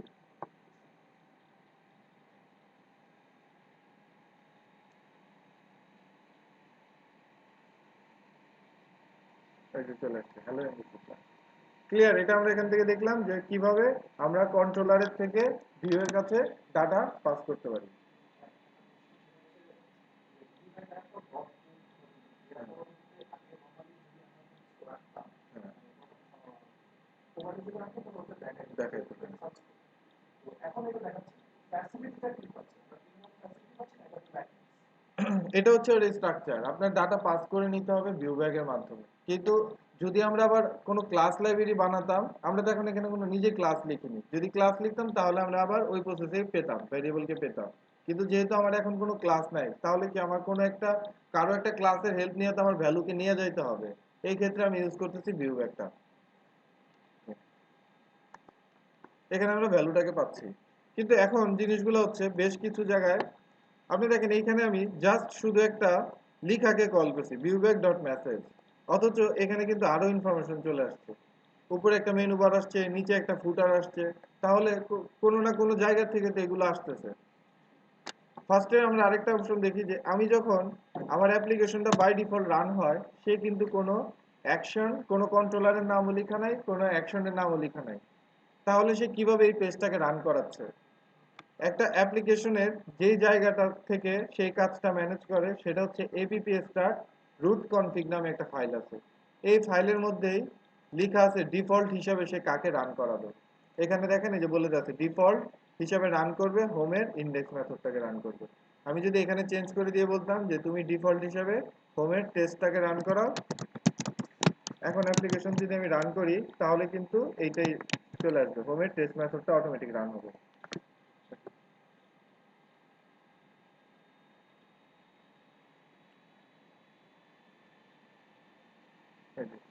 এই যে চলে আসছে হ্যালো এমভিসি ক্লাস। ক্লিয়ার? এটা আমরা এখান থেকে দেখলাম যে কিভাবে আমরা কন্ট্রোলারের থেকে ভিউ এর কাছে ডাটা পাস করতে পারি। হ্যাঁ, দেখাইতে পারি। এটা হচ্ছে ওর স্ট্রাকচার, আপনার ডাটা পাস করে নিতে হবে ভিউ ব্যাগের মাধ্যমে। কিন্তু যদি আমরা আবার কোনো ক্লাস লাইব্রেরি বানাতাম, আমরা তো এখন এখানে কোনো নিজে ক্লাস লিখিনি, যদি ক্লাস লিখতাম তাহলে আমরা আবার ওই প্রসেসে পেতাম, ভেরিয়েবলকে পেতাম। কিন্তু যেহেতু আমার এখন কোনো ক্লাস নাই, তাহলে কি আমার কোনো একটা কারো একটা ক্লাসের হেল্প নিয়ে তো আমার ভ্যালুকে নিয়ে যাইতে হবে। এই ক্ষেত্রে আমি ইউজ করতেছি ভিউ ব্যাগটা। এখানে আমরা ভ্যালুটাকে পাচ্ছি। কিন্তু এখন জিনিসগুলো হচ্ছে বেশ কিছু জায়গায় আপনি দেখেন, এইখানে আমি জাস্ট শুধু একটা লিখাকে কল করছি viewback ডট মেসেজ, অথচ এখানে কিন্তু আরো ইনফরমেশন চলে আসছে। উপরে একটা মেনু বার আসছে, নিচে একটা ফুটার আসছে। তাহলে কোনো না কোনো জায়গা থেকে তো এগুলো আসতেছে। ফার্স্টে আমরা আরেকটা অপশন দেখি যে আমি যখন আমার অ্যাপ্লিকেশনটা বাই ডিফল্ট রান হয়, সে কিন্তু কোনো অ্যাকশন, কোনো কন্ট্রোলারের নামও লেখা নাই, কোনো অ্যাকশনের নামও লেখা নাই। তাহলে সে কিভাবে এই পেজটাকে রান করাচ্ছে? একটা অ্যাপ্লিকেশনের যেই জায়গাটা থেকে সেই কাজটা ম্যানেজ করে সেটা হচ্ছে এপিপি স্টার্ট রুট কনফিগ নামে একটা ফাইল আছে। এই ফাইলের মধ্যেই লেখা আছে ডিফল্ট হিসাবে সে কাকে রান করাবে। এখানে দেখেন এই যে বলে যাচ্ছে ডিফল্ট হিসাবে রান করবে হোমের ইন্ডেক্স মেথডটাকে রান করবে। আমি যদি এখানে চেঞ্জ করে দিয়ে বলতাম যে তুমি ডিফল্ট হিসাবে হোমের টেস্টটাকে রান করাও, এখন অ্যাপ্লিকেশন যদি আমি রান করি তাহলে কিন্তু এইটাই চলে আসবে, হোমের টেস্ট মেথডটা অটোমেটিক রান হবে।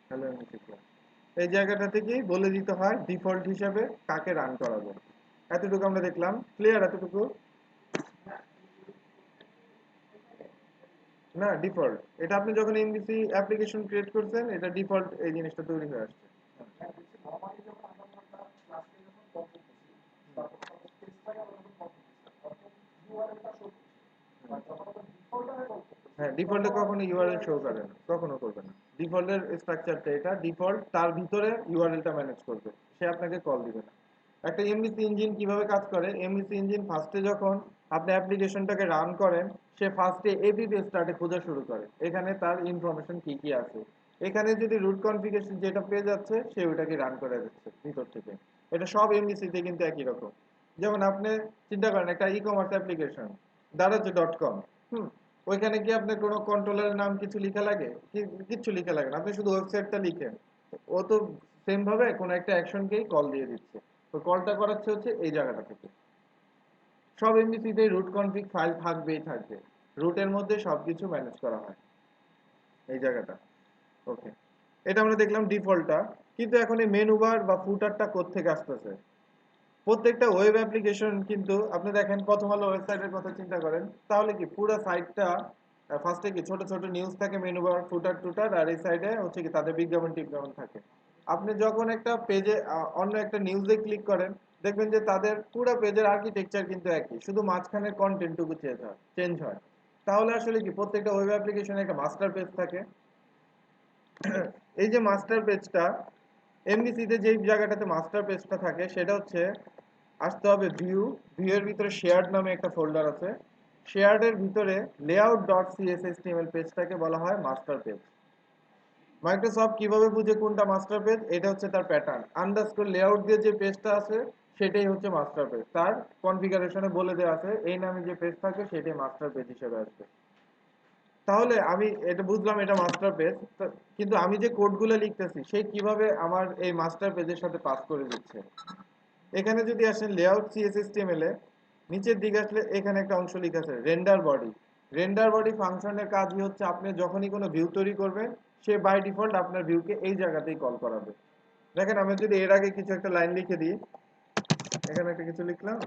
হ্যালো এমসিকিউ, এই জায়গাটা থেকেই বলে দিতে হয় ডিফল্ট হিসাবে কাকে রান করাবো। এতটুকু আমরা দেখলাম, ক্লিয়ার এতটুকু? না, ডিফল্ট এটা আপনি যখন এমভিসি অ্যাপ্লিকেশন ক্রিয়েট করছেন, এটা ডিফল্ট এই জিনিসটা তৈরি হয়ে আসছে। হ্যাঁ, ডিফল্টে কখনো ইউআরএল শো করে না, কখনো করবে না। ডিফল্টের স্ট্রাকচারটা এটা, ডিফল্ট তার ভিতরে ইউআরএলটা ম্যানেজ করবে, সে আপনাকে কল দিবে না। একটা এমভিসি ইঞ্জিন কিভাবে কাজ করে, এমভিসি ইঞ্জিন ফার্স্টে যখন আপনি অ্যাপ্লিকেশনটাকে রান করেন, সে ফার্স্টে এপিপি স্টার্টে খোঁজা শুরু করে এখানে তার ইনফরমেশন কি কি আছে। এখানে যদি রুট কনফিগারেশন যেটা পেয়ে যাচ্ছে সে ওইটাকে রান করে দিচ্ছে ভিতর থেকে। এটা সব এমভিসিতে কিন্তু একই রকম। যেমন আপনি চিন্তা করেন একটা e commerce application Daraz dot com, হুম, ওইখানে কি আপনার কোনো কন্ট্রোলারের নাম কিছু লিখা লাগে? কিচ্ছু লিখা লাগে না, আপনি শুধু ওয়েবসাইটটা লিখেন। ও তো সেম ভাবে কোনো একটা অ্যাকশনকেই কল দিয়ে দিচ্ছে। তো কলটা করাচ্ছে হচ্ছে এই জায়গাটা থেকে। সব এমভিসিতে রুট কনফিগ ফাইল থাকবেই থাকবে, রুটের মধ্যে সবকিছু ম্যানেজ করা হয় এই জায়গাটা। ওকে, এটা আমরা দেখলাম ডিফল্টটা। কিন্তু এখন এই মেনু বার বা ফুটারটা কোত্থেকে আসতেছে? প্রত্যেকটা ওয়েব অ্যাপ্লিকেশন কিন্তু আপনি দেখেন প্রথম আলো ওয়েবসাইটের কথা চিন্তা করেন, তাহলে কি পুরো সাইটটা ফার্স্টে কি ছোট ছোট নিউজ থাকে, মেনু বার ফুটার টুটার, আর এই সাইডে হচ্ছে কি তাদের বিজ্ঞাপন টিজ্ঞাপন থাকে। আপনি যখন একটা পেজে অন্য একটা নিউজে ক্লিক করেন, দেখবেন যে তাদের পুরো পেজের আর্কিটেকচার কিন্তু একই, শুধু মাঝখানের কন্টেন্টটুকু চেঞ্জ হয়। তাহলে আসলে কি প্রত্যেকটা ওয়েব অ্যাপ্লিকেশনে একটা মাস্টার পেজ থাকে। এই যে মাস্টার পেজটা, এমভিসিতে যেই জায়গাটাতে মাস্টার পেজটা থাকে সেটা হচ্ছে আসতে হবে ভিউ এর ভিতরে শেয়ার্ড নামে একটা ফোল্ডার আছে। শেয়ার্ড এর ভিতরে লেআউট ডট সিএসএসটিএমএল পেজটাকে বলা হয় মাস্টার পেজ। মাইক্রোসফট কিভাবে বুঝে কোনটা মাস্টার পেজ? এটা হচ্ছে তার প্যাটার্ন, আন্ডারস্কোর লেআউট দিয়ে যে পেজটা আছে সেটাই হচ্ছে মাস্টার পেজ। তার কনফিগারেশনে বলে দেওয়া আছে এই নামে যে পেজ থাকবে সেটাই মাস্টার পেজ হিসেবে আসবে। তাহলে আমি এটা বুঝলাম এটা মাস্টার পেজ, কিন্তু আমি যে কোডগুলো লিখতেছি সেই কিভাবে আমার এই মাস্টার পেজের সাথে পাস করে দিচ্ছে? এখানে যদি আসেন লেআউট সিএসএসটিএমএল এ, নিচের দিকে আসলে এখানে একটা অংশ লেখা আছে রেন্ডার বডি। রেন্ডার বডি ফাংশনের কাজই হচ্ছে আপনি যখনই কোনো ভিউ তৈরি করবেন, সে বাই ডিফল্ট আপনার ভিউকে এই জায়গাতেই কল করাবে। দেখেন আমি যদি এর আগে কিছু একটা লাইন লিখে দিই, এখানে একটা কিছু লিখলাম,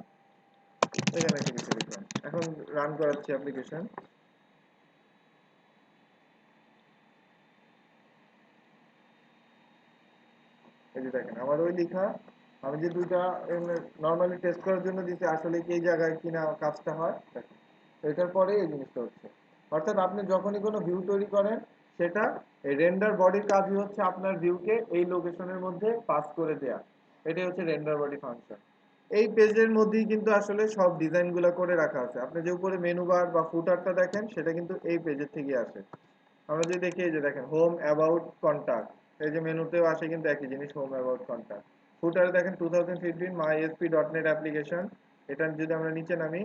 এখানে একটা কিছু লিখলাম, এখন রান করাচ্ছি অ্যাপ্লিকেশন। এই যে দেখেন আমার ওই লেখা, আমি যে দুইটা নর্মালি টেস্ট করার জন্য দিচ্ছি আসলে কি এই জায়গায় কিনা কাজটা হয়, দেখেন এটার পরে এই জিনিসটা হচ্ছে। অর্থাৎ আপনি যখনই কোনো ভিউ তৈরি করেন, সেটা এই রেন্ডার বডির কাজই হচ্ছে আপনার ভিউকে এই লোকেশনের মধ্যে পাস করে দেয়া। এটাই হচ্ছে রেন্ডার বডি ফাংশন। এই পেজের মধ্যেই কিন্তু আসলে সব ডিজাইনগুলো করে রাখা আছে। আপনি যে উপরে মেনু বার বা ফুটারটা দেখেন সেটা কিন্তু এই পেজের থেকেই আসে। আমরা যদি দেখি এই যে দেখেন হোম অ্যাবাউট কন্টাক্ট, এই যে মেনুতেও আসে কিন্তু একই জিনিস, হোম অ্যাবাউট কন্টাক্ট। ফুটারে দেখেন 2015 MyASP.NET অ্যাপ্লিকেশন। এটা যদি আমরা নিচে নামি,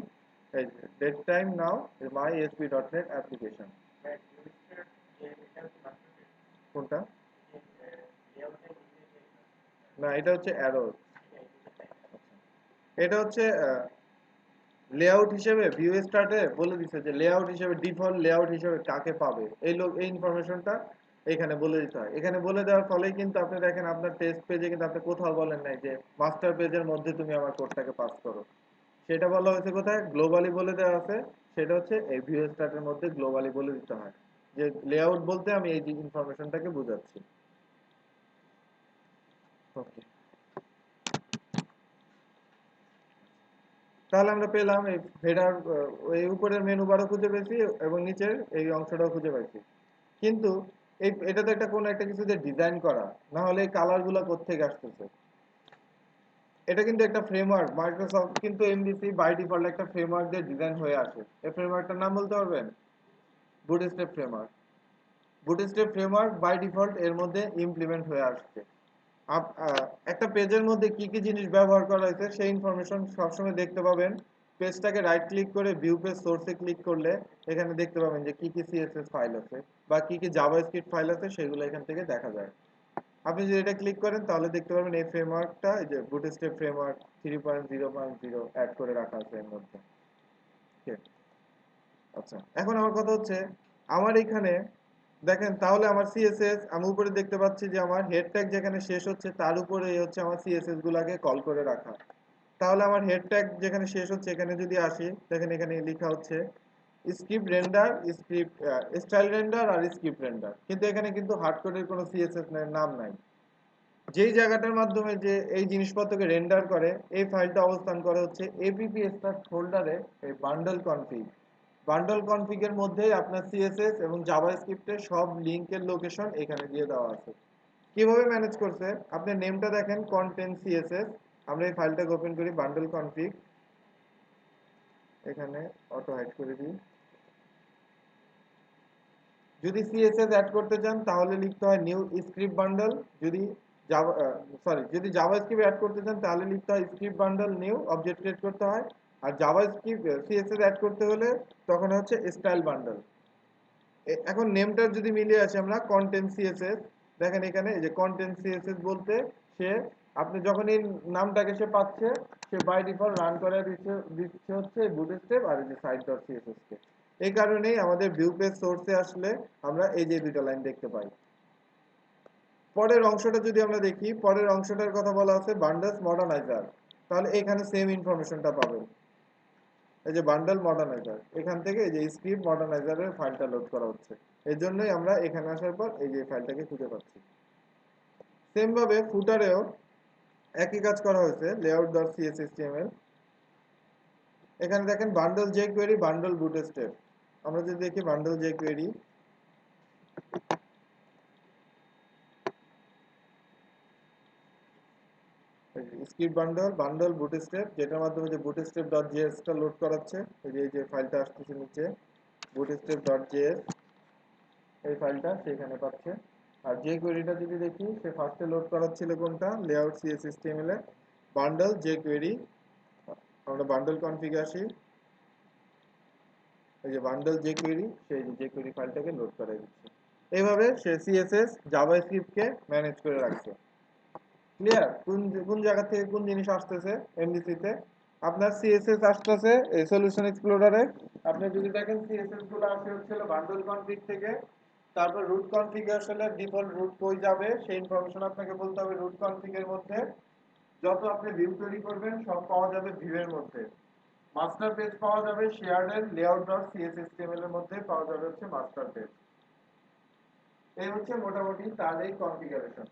এই ডেট টাইম নাও MyASP.NET অ্যাপ্লিকেশন। কোনটা? না, এটা হচ্ছে অ্যারো। এটা হচ্ছে লেআউট হিসেবে ভিউ স্টার্টে বলে দিচ্ছে যে লেআউট হিসেবে ডিফল্ট লেআউট হিসেবে কাকে পাবে, এই লোক এই ইনফরমেশনটা এখানে বলে দিতে হয়। এখানে বলে দেওয়ার ফলেই কিন্তু আপনি দেখেন আপনার টেস্ট পেজে কিন্তু আপনি কোথাও বলেন নাই যে মাস্টার পেজের মধ্যে তুমি আমার কোডটাকে পাস করো। সেটা বলা হয়েছে কোথায়? গ্লোবালি বলে দেওয়া আছে। সেটা হচ্ছে এই ভিউ স্টার্টের মধ্যে গ্লোবালি বলে দিতে হয় যে লেআউট বলতে আমি এই ইনফরমেশনটাকে বোঝাচ্ছি। ওকে, তাহলে আমরা পেলাম এই হেডার, এই উপরের মেনু বারও খুঁজে পেয়েছি এবং নিচের এই অংশটাও খুঁজে পাইছি। কিন্তু এটা তো একটা কোনো একটা কিছু দিয়ে ডিজাইন করা, না হলে এই কালার গুলা কোত্থেকে আসতেছে? এটা কিন্তু একটা ফ্রেমওয়ার্ক, মাইক্রোসফট কিন্তু এমভিসি বাই ডিফল্ট একটা ফ্রেমওয়ার্ক দিয়ে ডিজাইন হয়ে আসে। এই ফ্রেমওয়ার্কটার নাম বলতে পারবেন? Bootstrap framework. Bootstrap framework by default এর মধ্যে ইমপ্লিমেন্ট হয়ে আসছে। একটা পেজের মধ্যে কি কি জিনিস ব্যবহার করা হয়েছে সেই ইনফরমেশন সবসময় দেখতে পাবেন। পেজটাকে রাইট ক্লিক করে ভিউ পেজ সোর্সে ক্লিক করলে এখানে দেখতে পাবেন যে কি কি সিএসএস ফাইল আছে বা কি কি জাভাস্ক্রিপ্ট ফাইল আছে, সেগুলো এখান থেকে দেখা যায়। আপনি যদি এটা ক্লিক করেন তাহলে দেখতে পাবেন এই ফ্রেমওয়ার্কটা, এই যে বুটস্ট্র্যাপ ফ্রেমওয়ার্ক 3.0.0 অ্যাড করে রাখা আছে এর মধ্যে। ঠিক আছে? আচ্ছা, এখন আমার কথা হচ্ছে আমার এখানে দেখেন তাহলে আমার সিএসএস আমি উপরে দেখতে পাচ্ছি যে আমার হেড ট্যাগ যেখানে শেষ হচ্ছে তার উপরে হচ্ছে আমার সিএসএস গুলাকে কল করে রাখা। তাহলে আমার হেড ট্যাগ যেখানে শেষ হচ্ছে এখানে যদি আসি, দেখেন এখানে লেখা হচ্ছে script render, script style render আর স্ক্রিপ্ট রেন্ডার, কিন্তু এখানে কিন্তু হার্ড কোডের কোনো সিএসএস নাম নাই। যেই জায়গাটার মাধ্যমে যে এই জিনিসপত্রকে রেন্ডার করে এই ফাইলটা অবস্থান করে হচ্ছে এপিপি স্টার্ট ফোল্ডারে, এই বান্ডল কনফিগ। বান্ডল কনফিগের মধ্যেই আপনার সিএসএস এবং জাভাস্ক্রিপ্টের সব লিংকের লোকেশন এখানে দিয়ে দেওয়া আছে। কিভাবে ম্যানেজ করছে? আপনি নেমটা দেখেন কন্টেন্ট সিএসএস। আমরা এই ফাইলটাকে ওপেন করি, বান্ডল কনফিগ, এখানে অটো হাইড করে দিই। যদি সিএসএস অ্যাড করতে চান তাহলে লিখতে হয় নিউ স্ক্রিপ্ট বান্ডল। যদি জাভা যদি জাভাস্ক্রিপ্ট অ্যাড করতে চান তাহলে লিখতে হয় script bundle new, object create করতে হয়। আর জাভাস্ক্রিপ্ট সিএসএস অ্যাড করতে হলে তখন হচ্ছে স্টাইল বান্ডল। এখন নেমটার যদি মিলিয়ে আসি আমরা কন্টেন্ট সিএসএস, দেখেন এখানে এই যে কন্টেন্ট সিএসএস বলতে সে আপনি যখন এই নামটাকে সে পাচ্ছে, সে বাই ডিফল্ট রান করে দিচ্ছে দিচ্ছে হচ্ছে বুটস্ট্র্যাপ আর এই যে সাইট ডট সিএসএস কে। এই কারণেই আমাদের ভিউ পেজ সোর্সে আসলে আমরা এই যে দুটো লাইন দেখতে পাই। পরের অংশটা যদি আমরা দেখি, পরের অংশটার কথা বলা আছে বান্ডেলস মডার্নাইজার। তাহলে এখানে সেম ইনফরমেশনটা পাবেন। এই যে বান্ডেল মডার্নাইজার, এখান থেকে এই যে স্ক্রিপ্ট মডার্নাইজারের ফাইলটা লোড করা হচ্ছে। এর জন্যই আমরা এখানে আসার পর এই যে ফাইলটাকে খুঁজে পাচ্ছি। সেম ভাবে ফুটারেও একই কাজ করা হয়েছে, লেআউট ডট সিএসএসটিএমএল। এখানে দেখেন bundle J query, bundle bootstrap. আমরা যদি দেখি bundle J query, script bundle, bundle bootstrap, যেটার মাধ্যমে যে বুটস্ট্র্যাপ ডট জেএস টা লোড করাচ্ছে। এই যে ফাইলটা আসতেছে নিচে, বুটস্ট্র্যাপ ডট জেএস, এই ফাইলটা সেখানে পাচ্ছে। আর যে কোয়েরিটা যদি দেখি, সে ফার্স্টে লোড করাচ্ছিল কোনটা, লেআউট সিএসএসটিএমএল এ বান্ডেল যে কোয়েরি। আমরা বান্ডেল কনফিগ আসি, এই যে বান্ডেল যে কোয়েরি, সেই যে কোয়েরি ফাইলটাকে লোড করে দিচ্ছে। এইভাবে সে সিএসএস জাভাস্ক্রিপ্টকে ম্যানেজ করে রাখছে। ক্লিয়ার? কোন কোন জায়গা থেকে কোন জিনিস আসতেছে এমডিসি তে? আপনার সিএসএস আসতেছে এই সলিউশন এক্সপ্লোরারে। আপনি যদি দেখেন সিএসএস গুলো আসে হচ্ছে বান্ডেল কনফিগ থেকে। তারপর রুট কনফিগারেশনের ডিফল্ট রুট কই যাবে সেই ইনফরমেশন আপনাকে বলতে হবে। রুট কনফিগ এর মধ্যে যত আপনি ভিউ তৈরি করবেন সব পাওয়া যাবে ভিউ এর মধ্যে। মাস্টার পেজ পাওয়া যাবে শেয়ার্ড এর লেআউট ডট সিএসএসটিএমএল এর মধ্যে, পাওয়া যাবে হচ্ছে মাস্টার পেজ। এই হচ্ছে মোটামুটি তার এই কনফিগারেশন।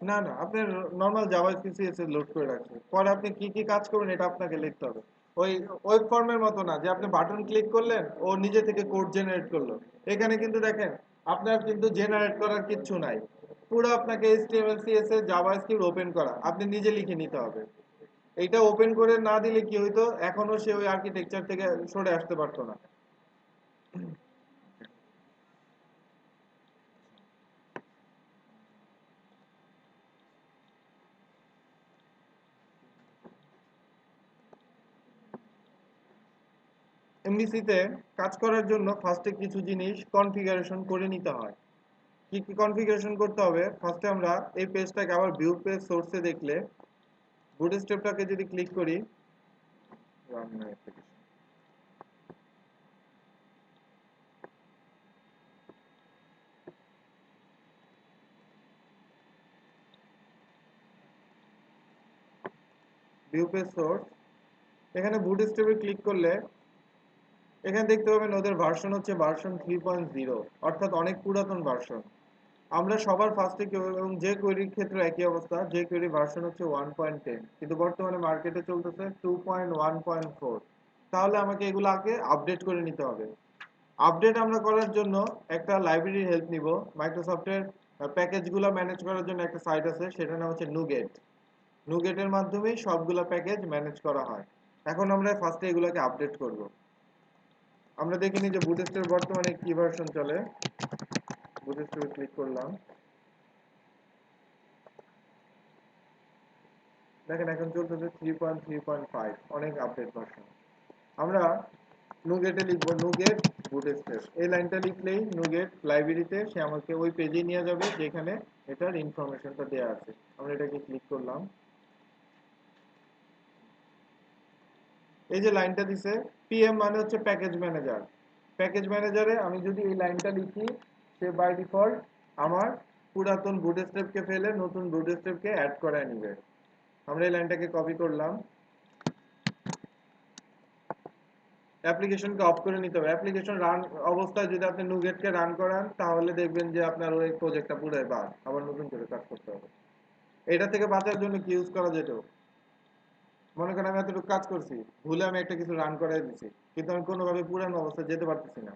না না, আপনি নরমাল জাভাস্ক্রিপ্ট সিএসএস লোড করে রাখছেন, পরে আপনি কি কি কাজ করবেন এটা আপনাকে লিখতে হবে। ওই ওয়েব ফর্মের মতো না যে আপনি বাটন ক্লিক করলেন ও নিজে থেকে কোড জেনারেট করলো। এখানে কিন্তু দেখেন আপনার কিন্তু জেনারেট করার কিচ্ছু নাই, পুরো আপনাকে এইচটিএমএল সিএসএস জাভাস্ক্রিপ্ট ওপেন করা, আপনি নিজে লিখে নিতে হবে। এইটা ওপেন করে না দিলে কি হইতো, এখনো সে ওই আর্কিটেকচার থেকে সরে আসতে পারতো না। এমডিসি তে কাজ করার জন্য ফার্স্টে কিছু জিনিস কনফিগারেশন করে নিতে হয়। কি কি কনফিগারেশন করতে হবে? ফার্স্টে আমরা এই পেজটাকে আবার ভিউ পেজ সোর্সে দেখলে, বুটস্ট্র্যাপটাকে যদি ক্লিক করি, রান মাই অ্যাপ্লিকেশন, ভিউ পেজ সোর্স, এখানে বুটস্ট্র্যাপে ক্লিক করলে এখানে দেখতে পাবেন ওদের ভার্সন হচ্ছে ভার্সন 3.0, অর্থাৎ অনেক পুরাতন ভার্সন। আমরা সবার ফার্স্টে কেউ এবং যে কোয়েরির ক্ষেত্রে একই অবস্থা, যে কোয়েরি ভার্সন হচ্ছে 1.10, কিন্তু বর্তমানে মার্কেটে চলতেছে 2.1.4। তাহলে আমাকে এগুলো আগে আপডেট করে নিতে হবে। আপডেট আমরা করার জন্য একটা লাইব্রেরির হেল্প নিব। মাইক্রোসফটের প্যাকেজগুলো ম্যানেজ করার জন্য একটা সাইট আছে, সেটার নাম হচ্ছে নুগেট। নুগেটের মাধ্যমেই সবগুলো প্যাকেজ ম্যানেজ করা হয়। এখন আমরা ফার্স্টে এগুলোকে আপডেট করব। আমরা দেখিনি যে বুটস্ট্র্যাপ বর্তমানে কি ভার্সন চলে। বুটস্ট্র্যাপে ক্লিক করলাম, দেখেন এখন চলতেছে 3.3.5, অনেক আপডেট ভার্সন। আমরা নুগেটে লিখবো নুগেট বুটস্ট্র্যাপ, এই লাইনটা লিখলেই নুগেট লাইব্রেরিতে সে আমাকে ওই পেজে নিয়ে যাবে যেখানে এটার ইনফরমেশনটা দেওয়া আছে। আমরা এটাকে ক্লিক করলাম, এই যে লাইনটা দিছে পিএম মানে হচ্ছে প্যাকেজ ম্যানেজার। প্যাকেজ ম্যানেজারে আমি যদি এই লাইনটা লিখি, সে বাই ডিফল্ট আমার পুরাতন বুটস্ট্র্যাপকে ফেলে নতুন বুটস্ট্র্যাপকে অ্যাড করায় নিবে। আমরা এই লাইনটাকে কপি করলাম, অ্যাপ্লিকেশনকে অফ করে নিতে হবে। অ্যাপ্লিকেশন রান অবস্থায় যদি আপনি নুগেটকে রান করান, তাহলে দেখবেন যে আপনার ওই প্রজেক্টটা পুরোই বাদ, আবার নতুন করে কাজ করতে হবে। এটা থেকে বাঁচার জন্য কি ইউজ করা যেত? মনে করেন আমি এতটুকু কাজ করছি, ভুলে আমি একটা কিছু রান করাই দিচ্ছি, কিন্তু আমি কোনোভাবে পুরানো অবস্থায় যেতে পারতেছি না,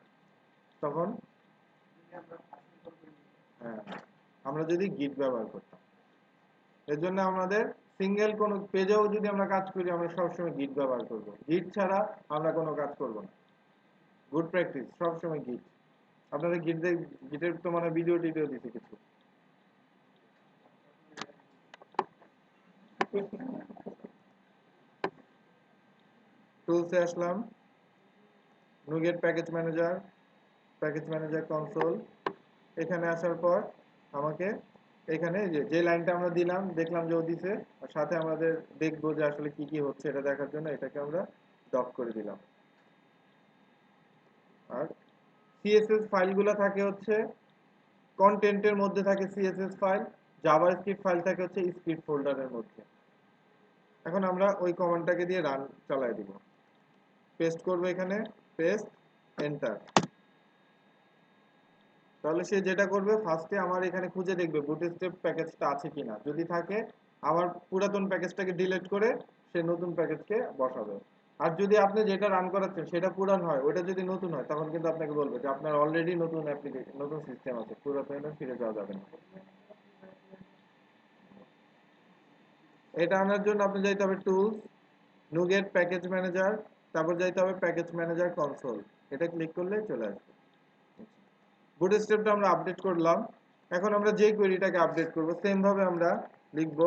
তখন হ্যাঁ, আমরা যদি গিট ব্যবহার করতাম। এর জন্য আমাদের সিঙ্গেল কোনো পেজেও যদি আমরা কাজ করি, আমরা সবসময় গিট ব্যবহার করব। গিট ছাড়া আমরা কোনো কাজ করব না। গুড প্র্যাকটিস সবসময় গিট। আপনাদের গিটের তো মানে ভিডিও টিডিও দিছে কিছু। টুলসে আসলাম, নুগেট প্যাকেজ ম্যানেজার কনসোল। এখানে আসার পর আমাকে এখানে যে লাইনটা আমরা দিলাম, দেখলাম যে ও দিছে, আর সাথে আমাদের দেখবো যে আসলে কি কি হচ্ছে এটা দেখার জন্য এটাকে আমরা ডক করে দিলাম। আর সিএসএস ফাইলগুলো থাকে হচ্ছে কন্টেন্টের মধ্যে থাকে সিএসএস ফাইল, জাভাস্ক্রিপ্ট ফাইল থাকে হচ্ছে স্ক্রিপ্ট ফোল্ডারের মধ্যে। এখন আমরা ওই কমান্ডটাকে দিয়ে রান চালাই দিব, পেস্ট করব এখানে, পেস্ট, এন্টার। তাহলে সে যেটা করবে ফার্স্টে আমার এখানে খুঁজে দেখবে বুটস্ট্র্যাপ প্যাকেজটা আছে কিনা, যদি থাকে আমার পুরাতন প্যাকেজটাকে ডিলিট করে সে নতুন প্যাকেজকে বসাবে। আর যদি আপনি যেটা রান করাচ্ছেন সেটা পুরান হয়, ওটা যদি নতুন হয়, তখন কিন্তু আপনাকে বলবে যে আপনার অলরেডি নতুন অ্যাপ্লিকেশন, নতুন সিস্টেম আছে, পুরাতনে ফিরে যাওয়া যাবে না। এটা আনার জন্য আপনি যাইতে হবে টুলস, নুগেট প্যাকেজ ম্যানেজার, তারপর যাইতে হবে প্যাকেজ ম্যানেজার কনসোল, এটা ক্লিক করলে চলে আসবে। বুটস্ট্র্যাপটা আমরা আপডেট করলাম। এখন আমরা যে কোয়েরিটাকে আপডেট করব সেম ভাবে আমরা লিখব।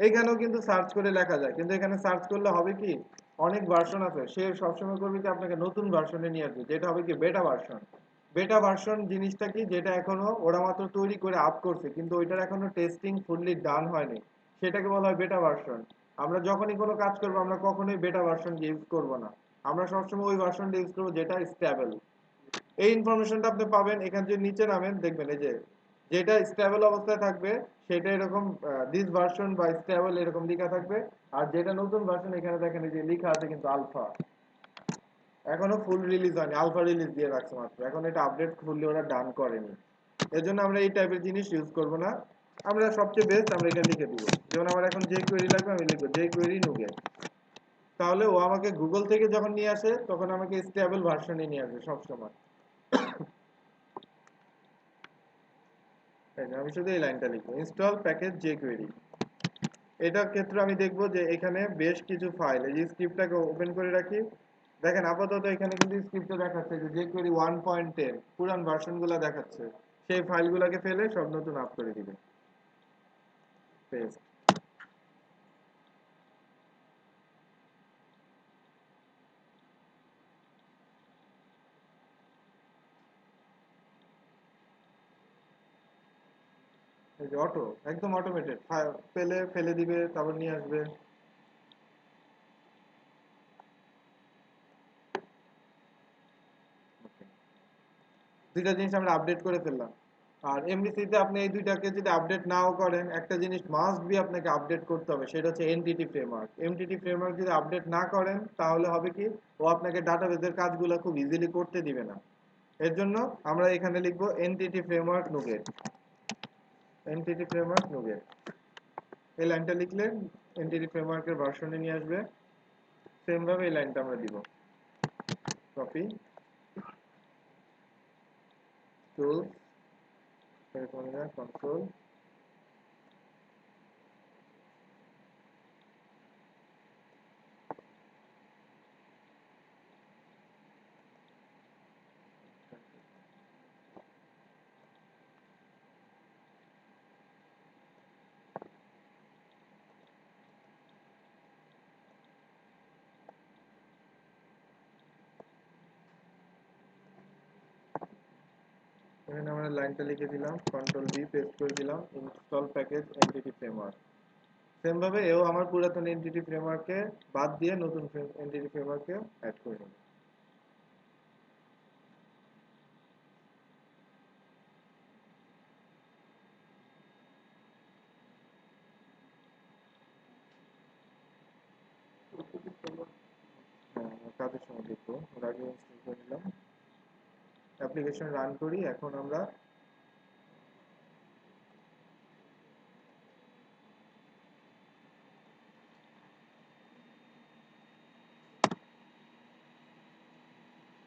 এইখানেও কিন্তু সার্চ করে লেখা যায়, কিন্তু এখানে সার্চ করলে হবে কি অনেক ভার্সন আছে, সে সবসময় করবে কি আপনাকে নতুন ভার্সনে নিয়ে আসবে, যেটা হবে কি বেটা ভার্সন। বেটা ভার্সন জিনিসটা কি, যেটা এখনো ওরা মাত্র তৈরি করে আপ করছে, কিন্তু ওইটার এখনো টেস্টিং ফুললি ডান হয়নি, সেটাকে বলা হয় বেটা ভার্সন। আমরা যখনই কোনো কাজ করবো আমরা কখনোই বেটা ভার্সন ইউজ করব না, আমরা সবসময় ওই ভার্সনটা ইউজ করবো যেটা স্টেবল। এই ইনফরমেশনটা আপনি পাবেন এখান থেকে নিচে নামেন, দেখবেন এই যে যেটা স্টেবল অবস্থায় থাকবে সেটা এরকম দিস ভার্সন বা স্টেবল এরকম লেখা থাকবে। আর যেটা নতুন ভার্সন এখানে দেখেন এই যে লেখা আছে কিন্তু আলফা, এখনো ফুল রিলিজ হয়নি, আলফা রিলিজ দিয়ে রাখছে মাত্র, এখন এটা আপডেট ফুললি ওরা ডান করেনি। এর জন্য আমরা এই টাইপের জিনিস ইউজ করব না। আমরা সবচেয়ে বেস্ট আমরা এটা লিখে দিব, যেমন আমার এখন যে কোয়েরি লাগবে আমি লিখবো যে কোয়েরি নুগেট, তাহলে ও আমাকে গুগল থেকে যখন নিয়ে আসে তখন আমাকে স্টেবল ভার্সনে নিয়ে আসবে সবসময়। আমি শুধু এই লাইনটা লিখবো, ইনস্টল প্যাকেজ jQuery। এটার ক্ষেত্রে আমি দেখবো যে এখানে বেশ কিছু ফাইল, এই যে স্ক্রিপ্টটাকে ওপেন করে রাখি, দেখেন আপাতত এখানে কিন্তু স্ক্রিপ্টে দেখাচ্ছে যে jQuery 1.10 পুরান ভার্সনগুলো দেখাচ্ছে, সেই ফাইলগুলোকে ফেলে সব নতুন আপ করে দিবে, পেস্ট। এই যে অটো, একদম অটোমেটেড, পেলে ফেলে দিবে তারপর নিয়ে আসবে। দুইটা জিনিস আমরা আপডেট করে ফেললাম। আর এমভিসিতে আপনি এই দুইটাকে যদি আপডেট নাও করেন, একটা জিনিস মাস্ট বি আপনাকে আপডেট করতে হবে, সেটা হচ্ছে এনটিটি ফ্রেমওয়ার্ক। এনটিটি ফ্রেমওয়ার্ক যদি আপডেট না করেন তাহলে হবে কি ও আপনাকে ডাটাবেসের কাজগুলো খুব ইজিলি করতে দিবে না। এর জন্য আমরা এখানে লিখবো entity framework NuGet, entity framework NuGet. এই লাইনটা লিখলে এনটিটি ফ্রেমওয়ার্কের ভার্সনে নিয়ে আসবে। সেম ভাবে এই লাইনটা আমরা দিব, কপি, টুল, কন্ট্রোল। এখানে আমরা লাইনটা লিখে দিলাম, কন্ট্রোল ভি পেস্ট করে দিলাম, install package entity framework. Same ভাবে এও আমার পুরাতন এনটিটি ফ্রেমওয়ার্ককে বাদ দিয়ে নতুন এনটিটি ফ্রেমওয়ার্ককে অ্যাড করে নেব। হ্যাঁ, কাজের সময় দেখবো, ওর আগে ইনস্টল করে নিলাম। অ্যাপ্লিকেশন রান করি এখন আমরা।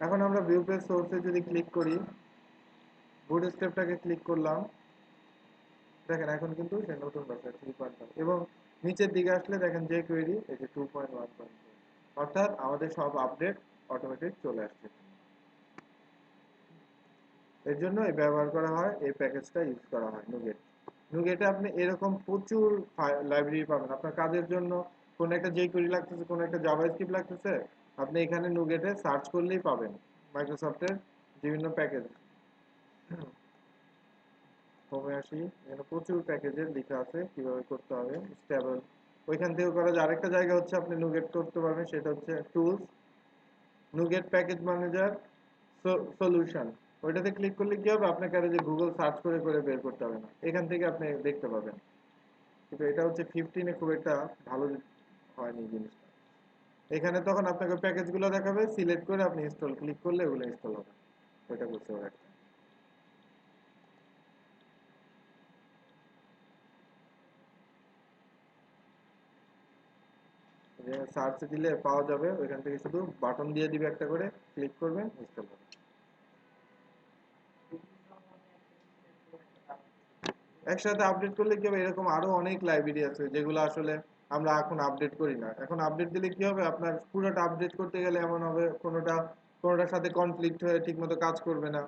এখন আমরা ভিউ পেজ সোর্সে যদি ক্লিক করি, বুটস্ট্র্যাপটাকে ক্লিক করলাম, দেখেন এখন কিন্তু সে নতুন ভার্সন 3.1, এবং নিচের দিকে আসলে দেখেন যে কোয়েরি এই যে 2.1, অর্থাৎ আমাদের সব আপডেট অটোমেটিক চলে আসছে। এর জন্য এই ব্যবহার করা হয়, এই প্যাকেজটা ইউজ করা হয় নুগেট। নুগেটে আপনি এরকম প্রচুর লাইব্রেরি পাবেন আপনার কাজের জন্য। কোন একটা যে কোয়েরি লাগতেছে, কোন একটা জাভাস্ক্রিপ্ট লাগতেছে, আপনি এখানে নুগেটে সার্চ করলেই পাবেন মাইক্রোসফটের বিভিন্ন প্যাকেজ। হোমে আসি, এখানে প্রচুর প্যাকেজের লেখা আছে কিভাবে করতে হবে স্টেবল। ওইখান থেকে করা যায়। আরেকটা জায়গা হচ্ছে আপনি নুগেট করতে পারবেন, সেটা হচ্ছে tools, NuGet package manager, solution. ওইটাতে ক্লিক করলে কি হবে, আপনাকে আর যে গুগল সার্চ করে করে বের করতে হবে না, এখান থেকে আপনি দেখতে পাবেন। কিন্তু এটা হচ্ছে 15-এ খুব একটা ভালো হয়নি জিনিসটা। এখানে তখন আপনাকে প্যাকেজগুলো দেখাবে, সিলেক্ট করে আপনি ইনস্টল ক্লিক করলে ওগুলো ইনস্টল হবে। ওইটা করতে হবে একটা। সার্চ দিলে পাওয়া যাবে, ওইখান থেকে শুধু বাটন দিয়ে দিবে একটা করে, ক্লিক করবেন, ইনস্টল হবে। একসাথে আপডেট করলে কি হবে, এরকম আরো অনেক লাইব্রেরি আছে যেগুলো আসলে আমরা এখন আপডেট করি না। এখন আপডেট দিলে কি হবে, আপনার পুরোটা আপডেট করতে গেলে এমন হবে কোনোটার সাথে কনফ্লিক্ট হয়ে ঠিকমতো কাজ করবে না,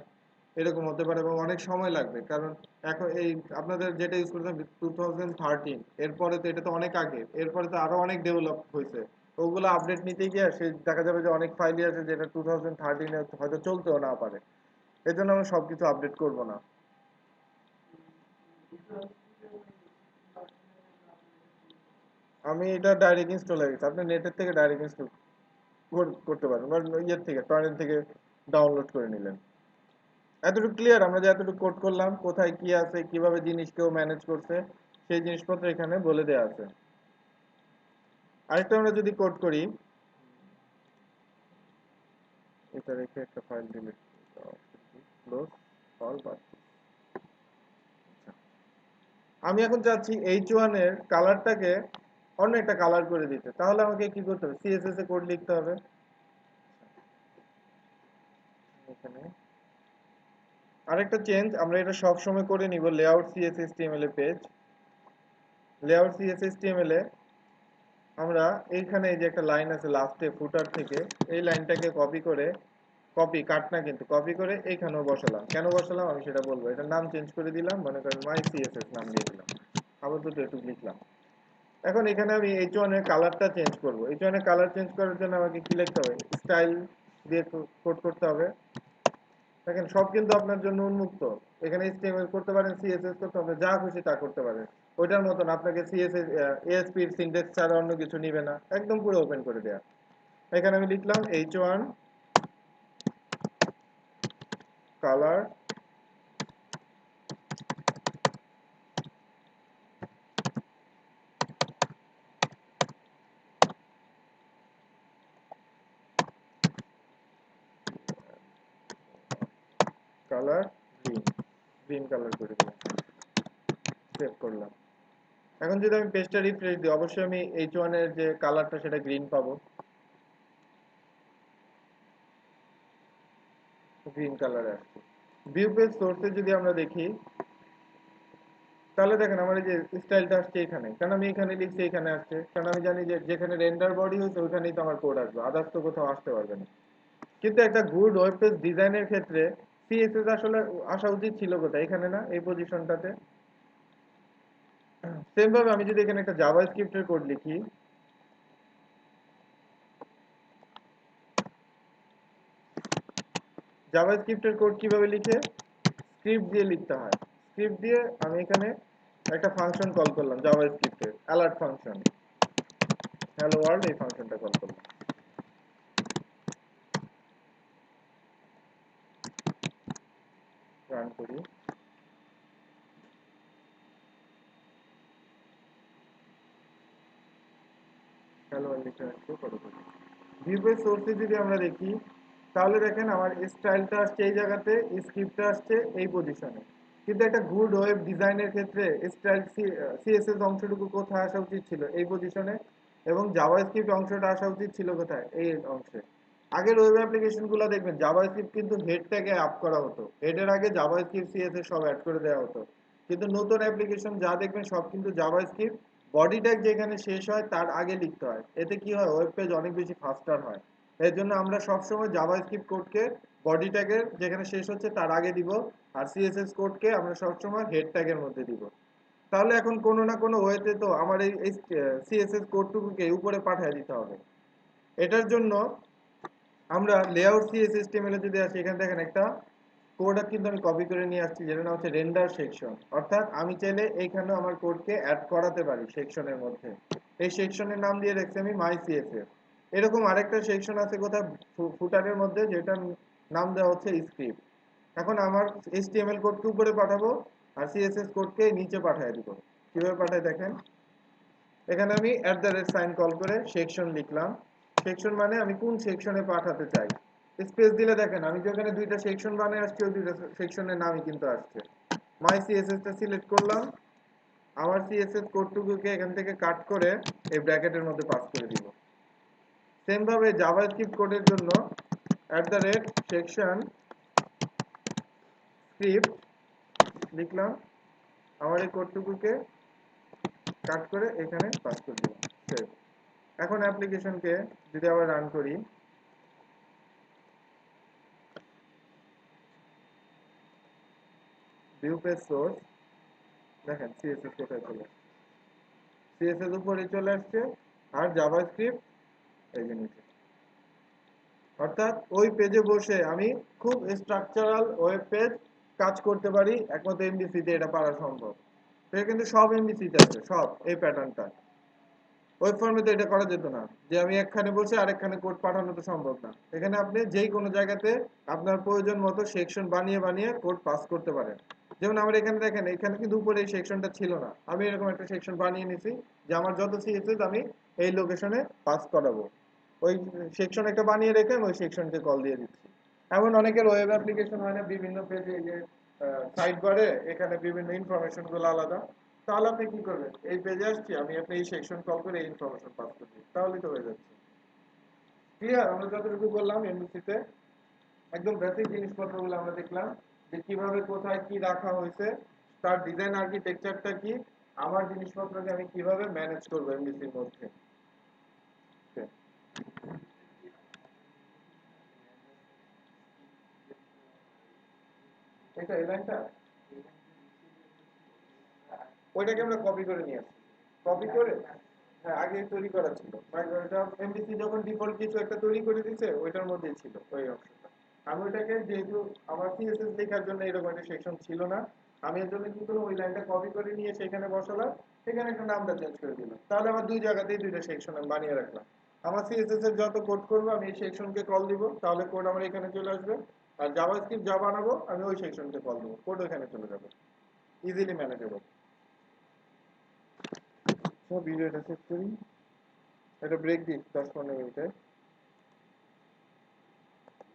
এরকম হতে পারে এবং অনেক সময় লাগবে। কারণ এখন এই আপনাদের যেটা ইউজ করছেন 2013, এরপরে তো এটা তো অনেক আগে, এরপরে তো আরো অনেক ডেভেলপ হয়েছে। ওগুলো আপডেট নিতে গিয়ে সে দেখা যাবে যে অনেক ফাইলই আছে যেটা 2013-এ হয়তো চলতেও না পারে। এই জন্য আমরা সবকিছু আপডেট করব না। আমি এটা ডাইরেক্ট ইনস্টল হয়ে গেছে, আপনি নেটের থেকে ডাইরেক্ট ইনস্টল করতে পারেন বা ইয়ের থেকে টর্রেন্ট থেকে ডাউনলোড করে নিলেন। এতটুকু ক্লিয়ার, আমরা যে এতটুকু কোড করলাম, কোথায় কি আছে, কিভাবে জিনিস কেউ ম্যানেজ করছে, সেই জিনিসপত্র এখানে বলে দেওয়া আছে। আরেকটা আমরা যদি কোড করি, এটা রেখে একটা ফাইল ডিলিট ক্লোজ অল বাদ। আমি এখন চাচ্ছি H1 এর কালারটাকে অন্য একটা কালার করে দিতে, তাহলে আমাকে কি করতে হবে, সিএসএস এ কোড লিখতে হবে। এখানে আরেকটা চেঞ্জ, আমরা এটা সব সময় করে নিব, লেআউট সিএসএসটিএমএল এ পেজ, লেআউট সিএসএসটিএমএল এ আমরা এইখানে এই যে একটা লাইন আছে লাস্টে ফুটার থেকে, এই লাইনটাকে কপি করে, কপি কাট না কিন্তু কপি করে এইখানেও বসালাম। কেন বসালাম আমি সেটা বলবো। এটার নাম চেঞ্জ করে দিলাম, মনে করেন মাই সিএসএস নাম দিয়ে দিলাম, আবার দুটো একটু লিখলাম। এখন এখানে আমি H1 এর কালারটা চেঞ্জ করব। H1 এর কালার চেঞ্জ করার জন্য আমাকে কি লিখতে হবে, স্টাইল দিয়ে কোড করতে হবে। দেখেন সব কিন্তু আপনার জন্য উন্মুক্ত, এখানে HTML করতে পারেন, CSS করতে হবে, যা খুশি তা করতে পারেন। ওইটার মতন আপনাকে CSS ASP এর সিনট্যাক্স ছাড়া অন্য কিছু নিবে না, একদম পুরো ওপেন করে দেয়া। এখানে আমি লিখলাম H1 colour, colour green, green colour করে দিলাম, সেভ করলাম। এখন যদি আমি পেজটা রিফ্রেশ দিই, অবশ্যই আমি H1 এর যে কালারটা সেটা গ্রিন পাবো, গ্রিন কালারে আসছে। ভিউ পেজ সোর্সে যদি আমরা দেখি, তাহলে দেখেন আমার এই যে স্টাইলটা আসছে এখানে, কারণ আমি এখানে লিখছি এখানে আসছে, কারণ আমি জানি যে যেখানে রেন্ডার বডি হয়েছে ওইখানেই তো আমার কোড আসবে, আদার্স তো কোথাও আসতে পারবে না। কিন্তু একটা গুড ওয়েব পেজ ডিজাইনের ক্ষেত্রে সিএসএস আসলে আসা উচিত ছিল কোথায়, এখানে না, এই পজিশনটাতে। সেম ভাবে আমি যদি এখানে একটা জাভা স্ক্রিপ্টের কোড লিখি, জাভা স্ক্রিপ্টের কোড কিভাবে লিখে, স্ক্রিপ্ট দিয়ে লিখতে হয়। স্ক্রিপ্ট দিয়ে আমি এখানে একটা ফাংশন কল করলাম জাভা স্ক্রিপ্টের, অ্যালার্ট ফাংশন, হ্যালো ওয়ার্ল্ড, এই ফাংশনটা কল করলাম, রান করি, হ্যালো ওয়ার্ল্ড লিখে আসছে, কল করি। ভিউ পেজ সোর্সে যদি আমরা দেখি, তাহলে দেখেন আমার স্টাইলটা আসছে এই জায়গাতে, স্ক্রিপ্টটা আসছে এই পজিশনে। কিন্তু একটা গুড ওয়েব ডিজাইনের ক্ষেত্রে স্টাইল সিএসএস অংশটুকু কোথায় আসা উচিত ছিল, এই পজিশনে, এবং জাভাস্ক্রিপ্ট অংশটা আসা উচিত ছিল কোথায়, এই অংশে। আগের ওয়েব অ্যাপ্লিকেশনগুলো দেখবেন জাভাস্ক্রিপ্ট কিন্তু হেড ট্যাগে আপ করা হতো, হেডের আগে জাভাস্ক্রিপ্ট সিএসএস সব অ্যাড করে দেওয়া হতো। কিন্তু নতুন অ্যাপ্লিকেশন যা দেখবেন সব কিন্তু জাভাস্ক্রিপ্ট বডি ট্যাগ যেখানে শেষ হয় তার আগে লিখতে হয়। এতে কি হয়, ওয়েব পেজ অনেক বেশি ফাস্টার হয়। এর জন্য আমরা সবসময় জাভাস্ক্রিপ্ট কোডকে বডি ট্যাগের যেখানে শেষ হচ্ছে তার আগে দিব, আর সিএসএস কোডকে আমরা সবসময় হেড ট্যাগের মধ্যে দিব। তাহলে এখন কোনো না কোনো ওয়েতে তো আমার এই সিএসএস কোডটুকুকে উপরে পাঠিয়ে দিতে হবে। এটার জন্য আমরা লেআউট সিএসএসটিএমএল এ যদি আসি, এখানে দেখেন একটা কোড কিন্তু আমি কপি করে নিয়ে আসছি, যেটা নাম হচ্ছে রেন্ডার সেকশন। অর্থাৎ আমি চাইলে এইখানে আমার কোডকে অ্যাড করাতে পারি সেকশনের মধ্যে। এই সেকশনের নাম দিয়ে রাখছি আমি মাই সিএসএস। এরকম আরেকটা সেকশন আছে কোথাও ফুটারের মধ্যে, যেটার নাম দেওয়া হচ্ছে স্ক্রিপ্ট। এখন আমার এইচটিএমএল কোডকে উপরে পাঠাবো আর সিএসএস কোডকে নিচে পাঠিয়ে দিব। কিভাবে পাঠায় দেখেন, এখানে আমি @সাইন কল করে সেকশন লিখলাম। সেকশন মানে আমি কোন সেকশনে পাঠাতে চাই। স্পেস দিলে দেখেন আমি যেখানে দুইটা সেকশন বানিয়ে আসছি ওই দুইটা সেকশনের নামই কিন্তু আসছে। মাই সিএসএস টা সিলেক্ট করলাম। আমার সিএসএস কোডটুকুকে এখান থেকে কাট করে এই ব্র্যাকেটের মধ্যে পাস করে দিব। সেম ভাবে জাভাস্ক্রিপ্ট কোডের জন্য @সেকশন স্ক্রিপ্ট লিখলাম। আমার এই কোডটুকুকে কাট করে এখানে পাস করে দিলাম। সেভ। এখন অ্যাপ্লিকেশনকে যদি আবার রান করি, ভিউ পেজ সোর্স, দেখেন সিএসএস কোথায় চলে আসছে, সিএসএস উপরে চলে আসছে আর জাভাস্ক্রিপ্ট এই যে নিচে। অর্থাৎ ওই পেজে বসে আমি খুব স্ট্রাকচারাল ওয়েব পেজ কাজ করতে পারি, একমাত্র এমভিসিতে এটা পারা সম্ভব। এটা কিন্তু সব এমভিসিতে আছে, সব এই প্যাটার্নটা। ওয়েব ফর্মে তো এটা করা যেত না, যে আমি একখানে বসে আরেকখানে কোড পাঠানো তো সম্ভব না। এখানে আপনি যেই কোনো জায়গাতে আপনার প্রয়োজন মতো সেকশন বানিয়ে বানিয়ে কোড পাস করতে পারেন। যেমন আমার এখানে দেখেন, এখানে কিন্তু উপরে এই সেকশনটা ছিল না, আমি এরকম একটা সেকশন বানিয়ে নিছি যে আমার যত সিএসএস আমি এই লোকেশনে পাস করাবো। ওই সেকশন একটা বানিয়ে রেখে আমি ওই সেকশনকে কল দিয়ে দিচ্ছি। এমন অনেকের ওয়েব অ্যাপ্লিকেশন হয় না, বিভিন্ন পেজে যে সাইড বারে এখানে বিভিন্ন ইনফরমেশন গুলো আলাদা। তাহলে আপনি কি করবেন, এই পেজে আসছি আমি, আপনি এই সেকশন কল করে এই ইনফরমেশন পাস করে দিন, তাহলেই তো হয়ে যাচ্ছে। ক্লিয়ার? আমরা যতটুকু বললাম এমবিসিতে একদম বেসিক জিনিসপত্রগুলো আমরা দেখলাম, যে কিভাবে কোথায় কি রাখা হয়েছে, তার ডিজাইন আর্কিটেকচারটা কি, আমার জিনিসপত্রকে আমি কিভাবে ম্যানেজ করবো এমবিসির মধ্যে। এটা এই লাইনটা, ওইটাকে আমরা কপি করে নিয়ে আসছি। কপি করে, হ্যাঁ আগে তৈরি করা ছিল, এটা এমডিসি যখন ডিফল্ট কিছু একটা তৈরি করে দিয়েছে ওইটার মধ্যেই ছিল ওই অংশটা। আমি ওইটাকে যেহেতু আমার সিএসএস লেখার জন্য এরকম একটা সেকশন ছিল না, আমি এর জন্য কি করলাম, ওই লাইনটা কপি করে নিয়ে সেখানে বসালাম, এখানে একটা নামটা চেঞ্জ করে দিলাম। তাহলে আমার দুই জায়গাতেই দুইটা সেকশন আমি বানিয়ে রাখলাম। আমার সিএসএস এর যত কোড করবো আমি এই সেকশনকে কল দিব, তাহলে কোড আমার এখানে চলে আসবে। আর জাভাস্ক্রিপ্ট যা বানাবো আমি ওই সেকশনকে কল দেবো, কোড ওখানে চলে যাবে। Easily manageable. সব ভিডিওটা সেভ করি, একটা ব্রেক দিই 10-15 মিনিটের।